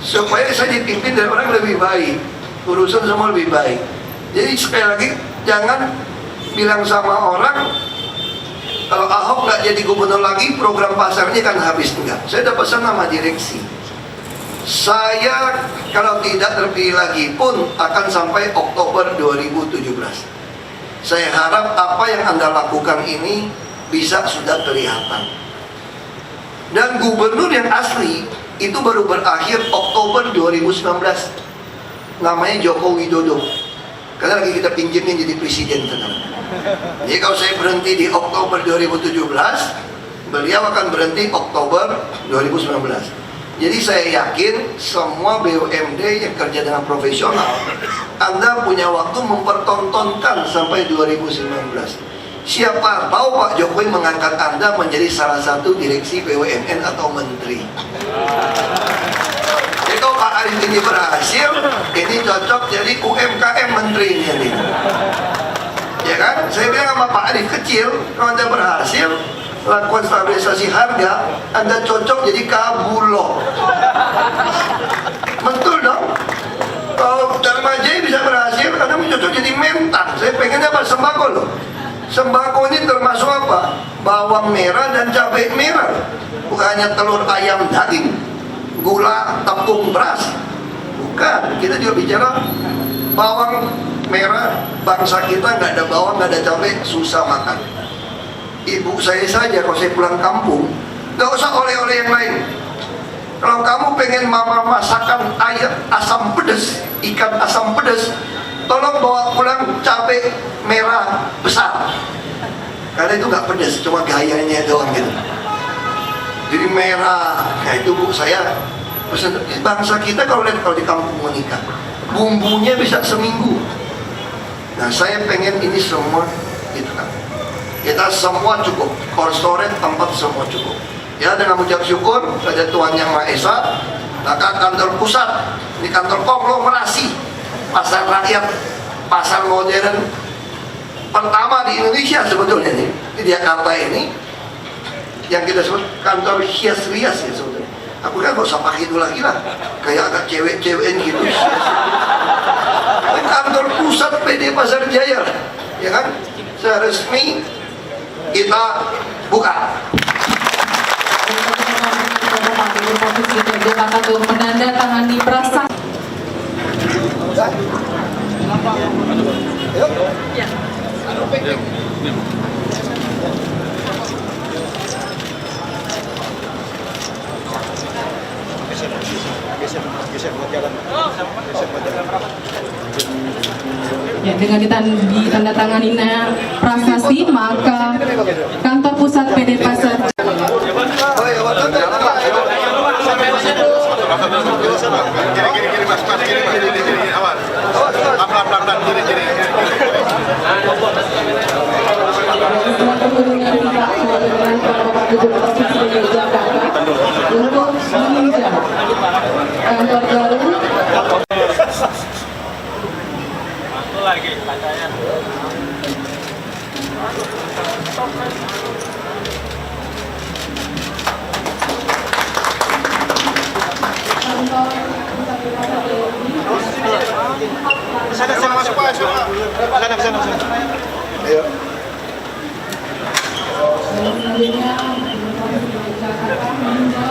Supaya saya dipimpin dari orang lebih baik. Urusan semua lebih baik. Jadi sekali lagi, jangan bilang sama orang, kalau Ahok nggak jadi gubernur lagi, program pasarnya kan habis. Enggak. Saya udah pesan sama direksi. Saya kalau tidak terpilih lagi pun akan sampai Oktober 2017. Saya harap apa yang Anda lakukan ini bisa sudah kelihatan. Dan gubernur yang asli itu baru berakhir Oktober 2019. Namanya Joko Widodo. Karena lagi kita pinjemin jadi presiden sekarang. Jadi kalau saya berhenti di Oktober 2017, beliau akan berhenti Oktober 2019. Jadi saya yakin semua BUMD yang kerja dengan profesional, Anda punya waktu mempertontonkan sampai 2019. Siapa tahu Pak Jokowi mengangkat Anda menjadi salah satu direksi BUMN atau menteri. Jadi kalau Pak Arif ini berhasil, ini cocok jadi UMKM menteri ini. Ya kan? Saya bilang sama Pak Arif kecil, kalau Anda berhasil lakukan stabilisasi harga, Anda cocok jadi Kabulok. Betul dong? Kalau Dharma Jaya bisa berhasil, Anda cocok jadi Mentan. Saya pengennya apa? Sembako loh. Sembako ini termasuk apa? Bawang merah dan cabai merah. Bukan hanya telur ayam daging, gula, tepung beras. Bukan, kita juga bicara bawang merah. Bangsa kita nggak ada bawang, nggak ada cabai, susah makan. Ibu saya saja kalau saya pulang kampung, nggak usah oleh-oleh yang lain. Kalau kamu pengen mama masakan ayam asam pedas, ikan asam pedas, tolong bawa pulang cabai merah besar. Karena itu nggak pedas, cuma gayanya doang gitu. Jadi merah. Nah itu bu saya pesan. Bangsa kita kalau lihat kalau di kampung menikah, bumbunya bisa seminggu. Nah saya pengen ini semua gitu kan. Kita semua cukup, cold storage tempat semua cukup. Ya dengan ucap syukur pada Tuhan Yang Maha Esa, maka kantor pusat di kantor konglomerasi pasar rakyat, pasar modern pertama di Indonesia sebetulnya nih di Jakarta ini yang kita sebut kantor hias-rias ya sebetulnya. Aku kan gak usah pakai itu lagi lah, kayak agak cewek-cewekan gitu. Kantor pusat PD Pasar Jaya, ya kan? Secara resmi kita buka. Provinsi DKI Jakarta untuk menandatangani prasasti. Ya, dengan ditandatangani prasasti, maka kantor pusat PD Pasar Kiri mas, kiri awas. Pelan, kiri. untuk meninjau kantor baru. Sana masuk Pak. Sana. Ayo.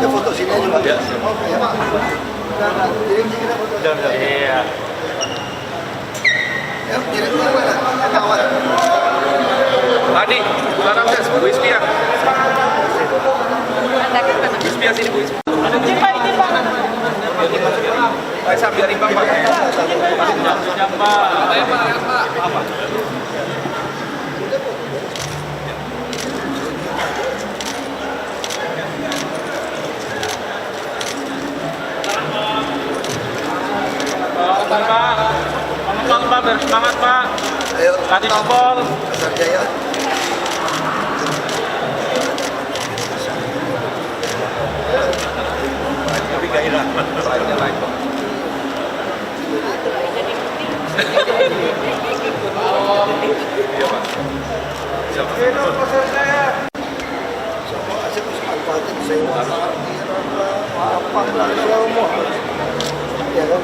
Ya foto sini aja Pak. Oke ya Pak. Jadi kita foto. Iya. Ya, jadi mana? Kawan. Tadi, Bu Ramses, Bu Ispia. Ispia sini Bu Ispia. Sambil rimbang Pak. Pak, biar semangat Pak. Ayo. Kasih tombol. Pasar Jaya. Tapi gairah. Iya Pak. Siapa? Semua aset bisa manfaatin sewa, parkiran, apa semua. Ya kan?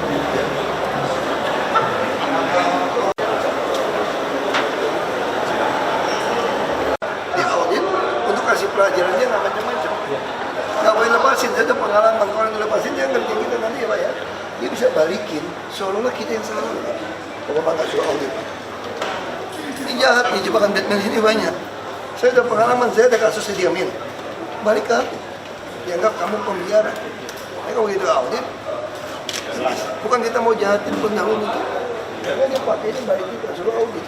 Diaudit untuk kasih pelajaran dia nggak macam-macam. Nggak boleh lepasin, itu pengalaman. Kalau yang lepasin dia ngerti kita nanti ya Pak ya. Dia bisa balikin, seolah-olah kita yang salah. Bapak nggak suruh audit. Ini jahat nih, jebakan Batman ini banyak. Saya ada pengalaman, saya ada kasus saya diamin. Balik ke aku, dianggap kamu pembiara. Kalau gitu audit, bukan kita mau jahatin pendahulu itu. Karena dia pakai ini baik juga, suruh audit.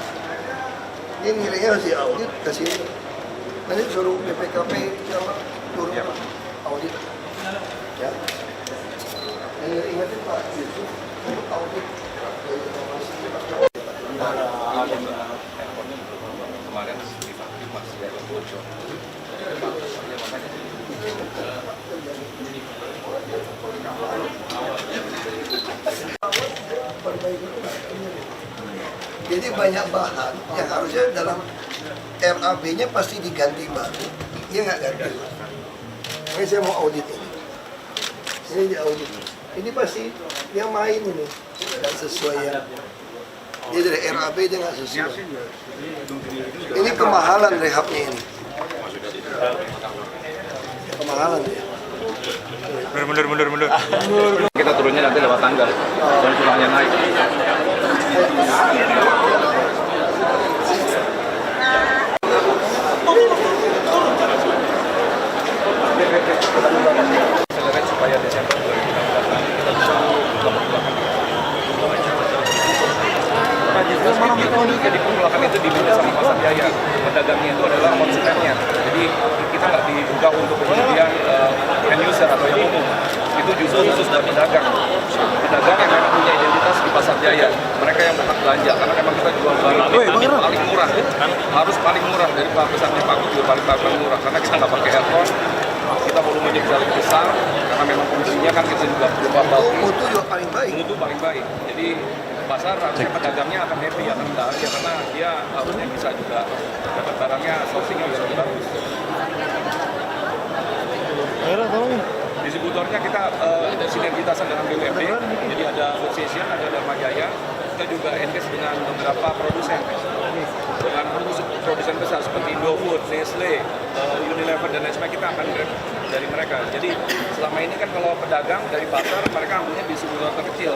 Ini nilainya harus diaudit, kasih ini. Nanti suruh BPKP sama turun audit. Ya. Ingatin Pak Yusuf, untuk audit informasi kemarin masih ada bocor. Jadi banyak bahan yang harusnya dalam RAB-nya pasti diganti baru, dia nggak ganti. Makanya saya mau audit ini. Ini diaudit. Ini pasti yang main ini nggak sesuai ya. Dia dari RAB dia nggak sesuai. Ini kemahalan rehabnya ini. Kemahalan ya. Mundur. Kita turunnya nanti lewat tangga dan tulangnya naik. Supaya Desember 2016 nanti kita bisa memperlakukan jadi pemulakan itu diminta sama pasar jaya. Pedagangnya itu adalah konsumennya. Jadi kita nggak dibuka untuk kemudian end user atau yang umum. Itu justru khusus buat pedagang. Pedagang yang memang punya identitas di pasar jaya. Mereka yang berhak belanja karena memang kita jual barang paling murah. Harus paling murah dari pesannya Pak Gubernur paling murah karena kita nggak pakai aircon. Kita volumenya bisa lebih besar karena memang fungsinya kan kita juga berupa bulky. Mutu juga paling baik. Mutu paling baik. Jadi pasar harusnya pedagangnya akan happy, akan bahagia karena dia harusnya bisa juga dapat barangnya sourcingnya bisa lebih bagus. Distributornya kita sinergitasan dengan BUMD, jadi ada Association, ada Dharma Jaya, kita juga engage dengan beberapa produsen. Dengan produsen besar seperti Indofood, Nestle, Unilever dan lain sebagainya kita akan grab dari mereka. Jadi selama ini kan kalau pedagang dari pasar mereka ambilnya distributor terkecil.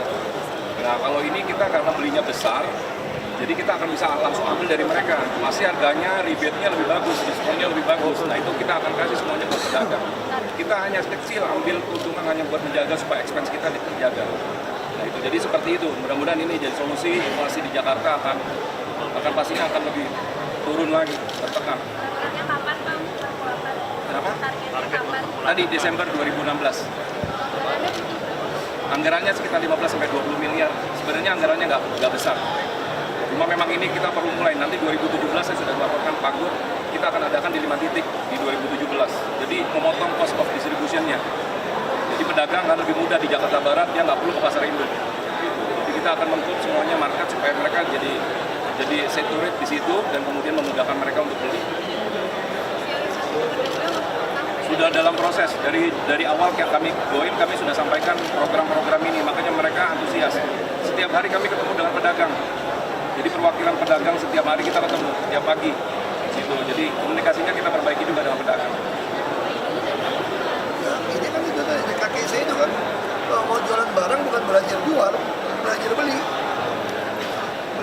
Nah kalau ini kita karena belinya besar, jadi kita akan bisa langsung ambil dari mereka. Masih harganya, rebate-nya lebih bagus, diskonnya lebih bagus. Nah itu kita akan kasih semuanya buat pedagang. Kita hanya kecil ambil keuntungan hanya buat menjaga supaya expense kita dijaga. Nah itu jadi seperti itu. Mudah-mudahan ini jadi solusi inflasi di Jakarta akan pastinya akan lebih turun lagi, tertekan. Kenapa? Tadi Desember 2016. Anggarannya sekitar 15-20 miliar. Sebenarnya anggarannya nggak besar. Cuma memang ini kita perlu mulai. Nanti 2017 saya sudah melaporkan Pak Gur, kita akan adakan di 5 titik di 2017. Jadi memotong cost of distribution-nya. Jadi pedagang kan lebih mudah di Jakarta Barat, dia nggak perlu ke pasar induk. Jadi kita akan mengkup semuanya market supaya mereka jadi saturate di situ dan kemudian memudahkan mereka untuk beli. Sudah dalam proses dari awal kami join, kami sudah sampaikan program-program ini, makanya mereka antusias. Setiap hari kami ketemu dengan pedagang. Jadi perwakilan pedagang setiap hari kita ketemu setiap pagi. Gitu. Jadi komunikasinya kita perbaiki juga dengan pedagang. Ya, ini kan itu dari kakek saya itu kan kalau mau jualan barang bukan belajar jual, belajar beli.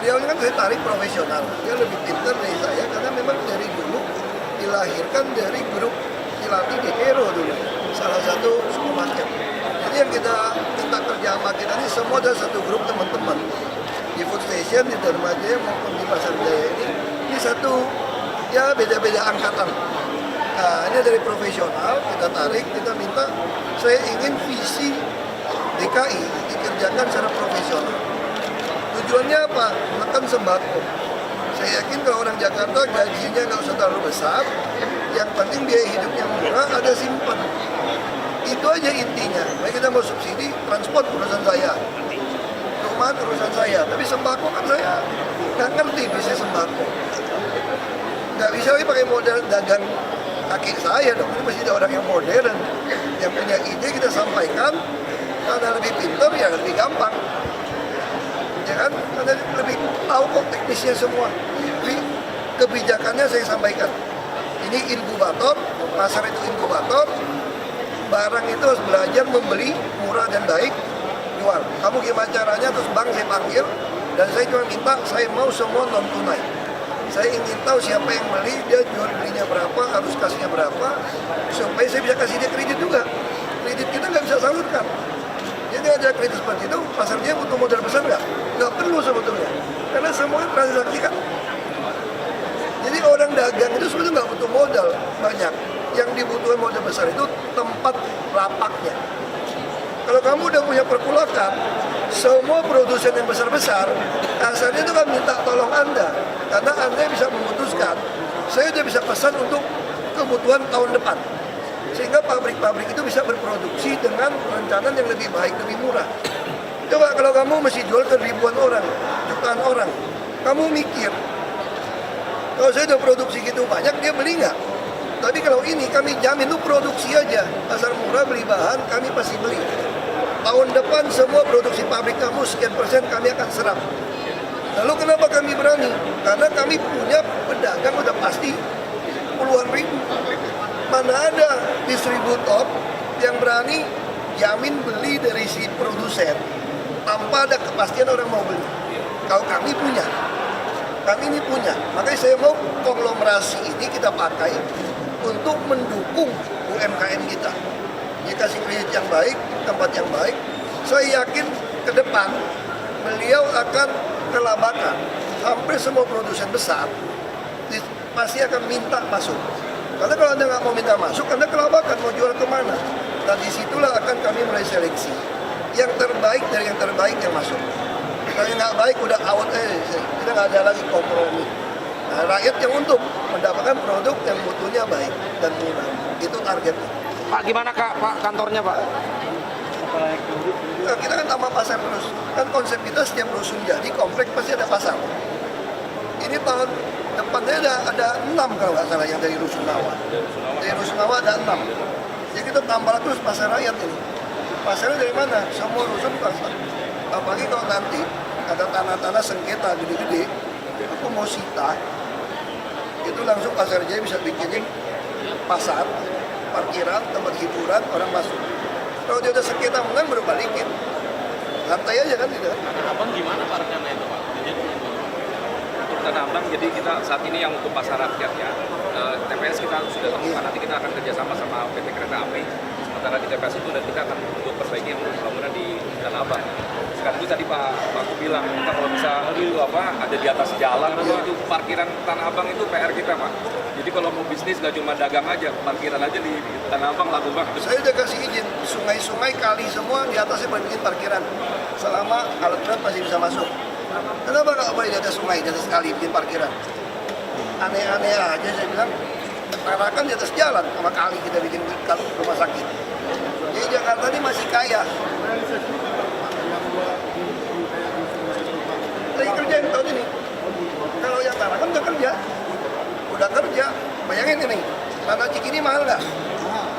Beliau ini kan saya tarik profesional, dia lebih pintar dari saya karena memang dari dulu dilahirkan dari grup dilatih di Hero dulu, salah satu supermarket. Jadi yang kita minta kerja sama kita ini semua ada satu grup teman-teman di Food Station, di Dharma Jaya maupun di Pasar Jaya ini satu ya beda-beda angkatan. Nah ini dari profesional kita tarik, kita minta saya ingin visi DKI dikerjakan secara profesional. Tujuannya apa? Menekan sembako. Saya yakin kalau orang Jakarta gajinya nggak usah terlalu besar, yang penting biaya hidupnya murah, ada simpan. Itu aja intinya. Baik kita mau subsidi, transport urusan saya, rumah urusan saya, tapi sembako kan saya nggak ngerti bisnis sembako. Nggak bisa lagi pakai modal dagang kaki saya dong. Ini mesti ada orang yang modern, yang punya ide kita sampaikan. Karena lebih pintar ya lebih gampang. Ya kan? Karena lebih tahu kok teknisnya semua. Tapi kebijakannya saya sampaikan. Ini inkubator, pasar itu inkubator. Barang itu harus belajar membeli murah dan baik, jual. Kamu gimana caranya? Terus bank saya panggil dan saya cuma minta saya mau semua non tunai. Saya ingin tahu siapa yang beli, dia jual belinya berapa, harus kasihnya berapa, supaya saya bisa kasih dia kredit juga. Kredit kita nggak bisa salurkan. Ya Jadi ada kritis seperti itu, pasar Jaya butuh modal besar nggak? Nggak perlu sebetulnya, karena semua transaksikan. Jadi orang dagang itu sebetulnya nggak butuh modal banyak. Yang dibutuhkan modal besar itu tempat lapaknya. Kalau kamu udah punya perkulakan, semua produsen yang besar-besar, asalnya itu kan minta tolong Anda. Karena Anda bisa memutuskan, saya udah bisa pesan untuk kebutuhan tahun depan. Sehingga pabrik-pabrik itu bisa berproduksi dengan perencanaan yang lebih baik, lebih murah. Coba kalau kamu mesti jual ke ribuan orang, jutaan orang, kamu mikir, kalau saya udah produksi gitu banyak, dia beli nggak? Tapi kalau ini kami jamin, lu produksi aja, pasar murah beli bahan, kami pasti beli. Tahun depan semua produksi pabrik kamu sekian persen kami akan serap. Lalu kenapa kami berani? Karena kami punya pedagang udah pasti puluhan ribu. Mana ada distributor yang berani jamin beli dari si produsen tanpa ada kepastian orang mau beli. Kalau kami punya, kami ini punya. Makanya saya mau konglomerasi ini kita pakai untuk mendukung UMKM kita. Dia kasih kredit yang baik, tempat yang baik. Saya yakin ke depan beliau akan kelabakan. Hampir semua produsen besar pasti akan minta masuk. Karena kalau Anda nggak mau minta masuk, Anda kelabakan, mau jual kemana? Nah disitulah akan kami mulai seleksi. Yang terbaik dari yang terbaik yang masuk. Kalau yang nggak baik udah out, kita nggak ada lagi kompromi. Nah, rakyat yang untung mendapatkan produk yang mutunya baik dan murah. Itu targetnya. Pak, gimana Pak kantornya Pak? Nah, kita kan tambah pasar terus. Kan konsep kita setiap rusun jadi komplek pasti ada pasar. Ini tahun depannya ada 6 kalau nggak salah yang dari Rusunawa. Dari Rusunawa ada 6. Jadi kita tambah terus pasar rakyat ini. Pasarnya dari mana? Semua rusun pasar. Apalagi kalau nanti ada tanah-tanah sengketa gede-gede, aku mau sita, itu langsung pasar Jaya bisa bikinin pasar, parkiran, tempat hiburan, orang masuk. Kalau dia udah sengketa menang baru balikin. Lantai aja kan tidak. Abang gimana Pak rencana itu Pak? Untuk Tanah Abang, jadi kita saat ini yang untuk pasar rakyat ya, TPS kita sudah temukan, nanti kita akan kerjasama sama PT Kereta Api. Sementara di TPS itu dan kita akan untuk perbaiki yang pembangunan di Tanah Abang. Sekaligus tadi Pak Aku bilang, kita kalau bisa itu ada di atas jalan, itu parkiran Tanah Abang itu PR kita Pak. Jadi kalau mau bisnis nggak cuma dagang aja, parkiran aja di Tanah Abang laku banget. Saya udah kasih izin, sungai-sungai, kali semua di atasnya boleh bikin parkiran. Selama alat berat masih bisa masuk. Kenapa nggak boleh di atas sungai, di atas kali bikin parkiran? Aneh-aneh aja saya bilang, Tarakan di atas jalan sama kali kita bikin rumah sakit. Jadi Jakarta ini masih kaya. Lagi kerjain tahun ini. Kalau yang Tarakan udah kerja. Bayangin ini, tanah Cikini mahal nggak?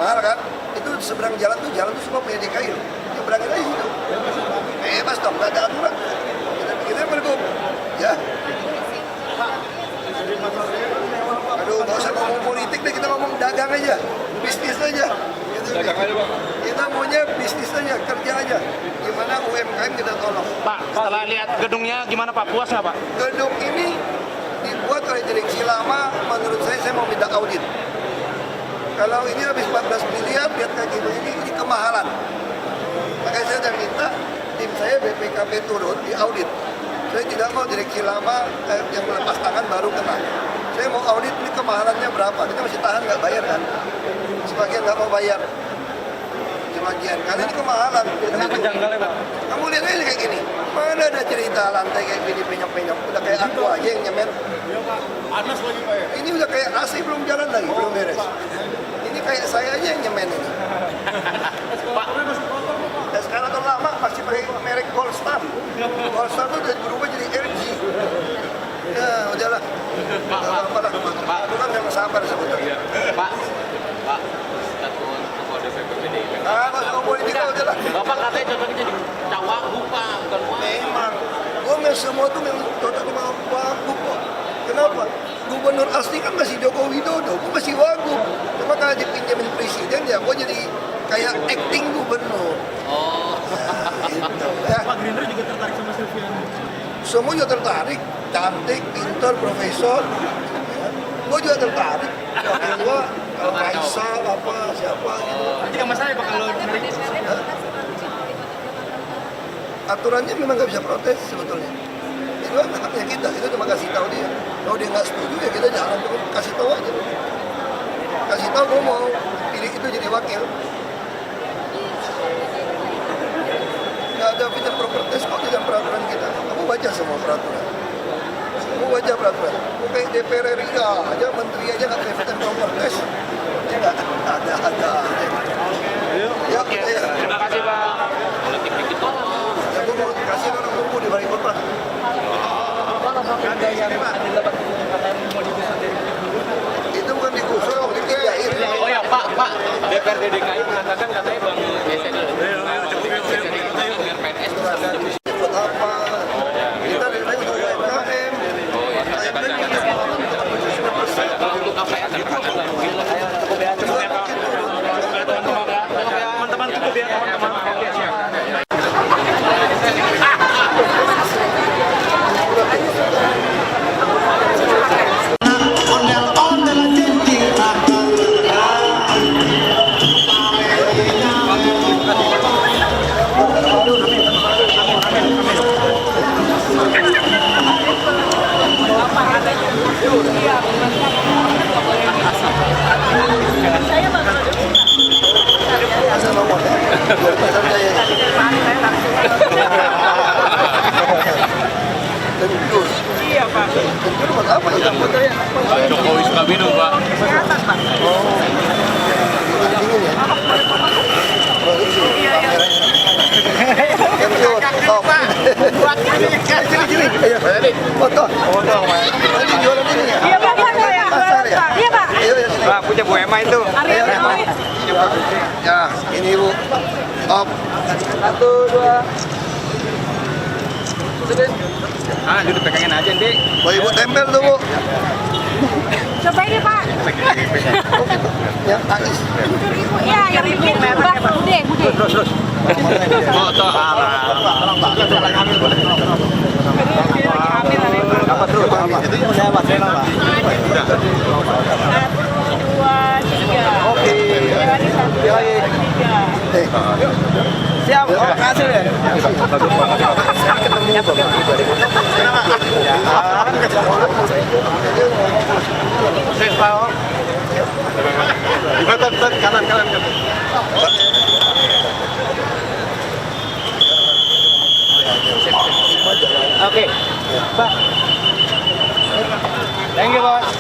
Mahal kan? Itu seberang jalan tuh semua punya DKI. Seberangin aja situ. Bebas dong, nggak ada aturan. Kita pikirnya bergum, ya. Aduh, nggak usah ngomong politik deh, kita ngomong dagang aja, bisnis aja. Gitu. Dagang aja Pak. Kita maunya bisnis aja, kerja aja. Gimana UMKM kita tolong. Pak, setelah lihat gedungnya gimana Pak? Puas nggak Pak? Gedung ini dibuat oleh direksi lama, menurut saya mau minta audit. Kalau ini habis 14 miliar, lihat kaki ini kemahalan. Makanya saya udah minta tim saya BPKP turun di audit. Saya tidak mau direksi lama yang melepas tangan baru kena. Saya mau audit ini kemahalannya berapa. Kita masih tahan nggak bayar kan? Sebagian nggak mau bayar. Sebagian. Karena ini kemahalan. Kenapa janggalnya Pak? Kamu lihat aja kayak gini. Mana ada cerita lantai kayak gini penyok-penyok. Udah kayak aku aja yang nyemen. Panas lagi Pak ya? Ini udah kayak AC belum jalan lagi, belum beres. Ini kayak saya aja yang nyemen ini. Pak, Dan sekarang kalau lama masih pakai merek Gold Star. Gold Star itu udah berubah jadi LG. Ya udahlah. Nggak apa-apa lah. Aku kan yang sabar sebetulnya. Pak, Ketua DPP PDIP. Ah, nggak usah politik lah, udahlah. Bapak katanya cocoknya jadi cawagup Pak, bukan Wak. Memang, gue semua tuh memang cocok sama Wagub kok. Kenapa? Gubernur asli kan masih Joko Widodo, gue masih Wagub. Cuma kalau dipinjemin presiden ya gue jadi kayak acting gubernur. Oh. Gitu, ya. Pak Gerindra juga tertarik sama Silviana. Semua juga tertarik, cantik, pintar, profesor. Gue juga tertarik. Gue kalau Kaisal apa siapa gitu. Nanti nggak masalah ya Pak kalau aturannya memang nggak bisa protes sebetulnya. Itu kan haknya kita, kita cuma kasih tahu dia. Kalau dia nggak setuju ya kita jalan terus, kasih tahu aja. Kasih tahu kamu mau pilih itu jadi wakil. Nggak ada fit and proper test kok dengan peraturan kita. Kamu baca semua peraturan. Kamu baca peraturan. Kayak DPR RI aja, menteri aja nggak fit and proper test. Ya nggak ada. Ya, Terima kasih Pak. Politik dikit Pak. ya gue mau kasih orang tunggu di balik kota. Itu bukan digusur, dikerjain. Oh ya Pak, DPRD DKI mengatakan katanya Bang SN dengan PNS Buat apa? Kita dari untuk UMKM. untuk apa ya? Teman-teman cukup ya teman-teman. Iya Pak. Tentu buat apa ya? Jokowi suka minum Pak. Dingin ya. Produksi. Stop. Foto. Ini jualan ini ya? Iya Pak, iya Pasar ya? Iya Pak. Ayo ya sini. Pak, punya Bu Emma itu. Arya Jokowi. Ya, ini Bu. Op. 1, 2. Ah, duduk pegangin aja, Dik. Mau Ibu tempel tuh, Bu. Coba ini Pak. Oh gitu. Ya, tangis. Iya, yang bikin Mbak Bude. Oh, toh. Apa terus? Itu yang saya Mas Rena, Pak. 1, 2, 3. Oke. Ya, siap, makasih ya. Ketemu Bapak pribadi. Kanan. Oke, Pak. Thank you, Bos.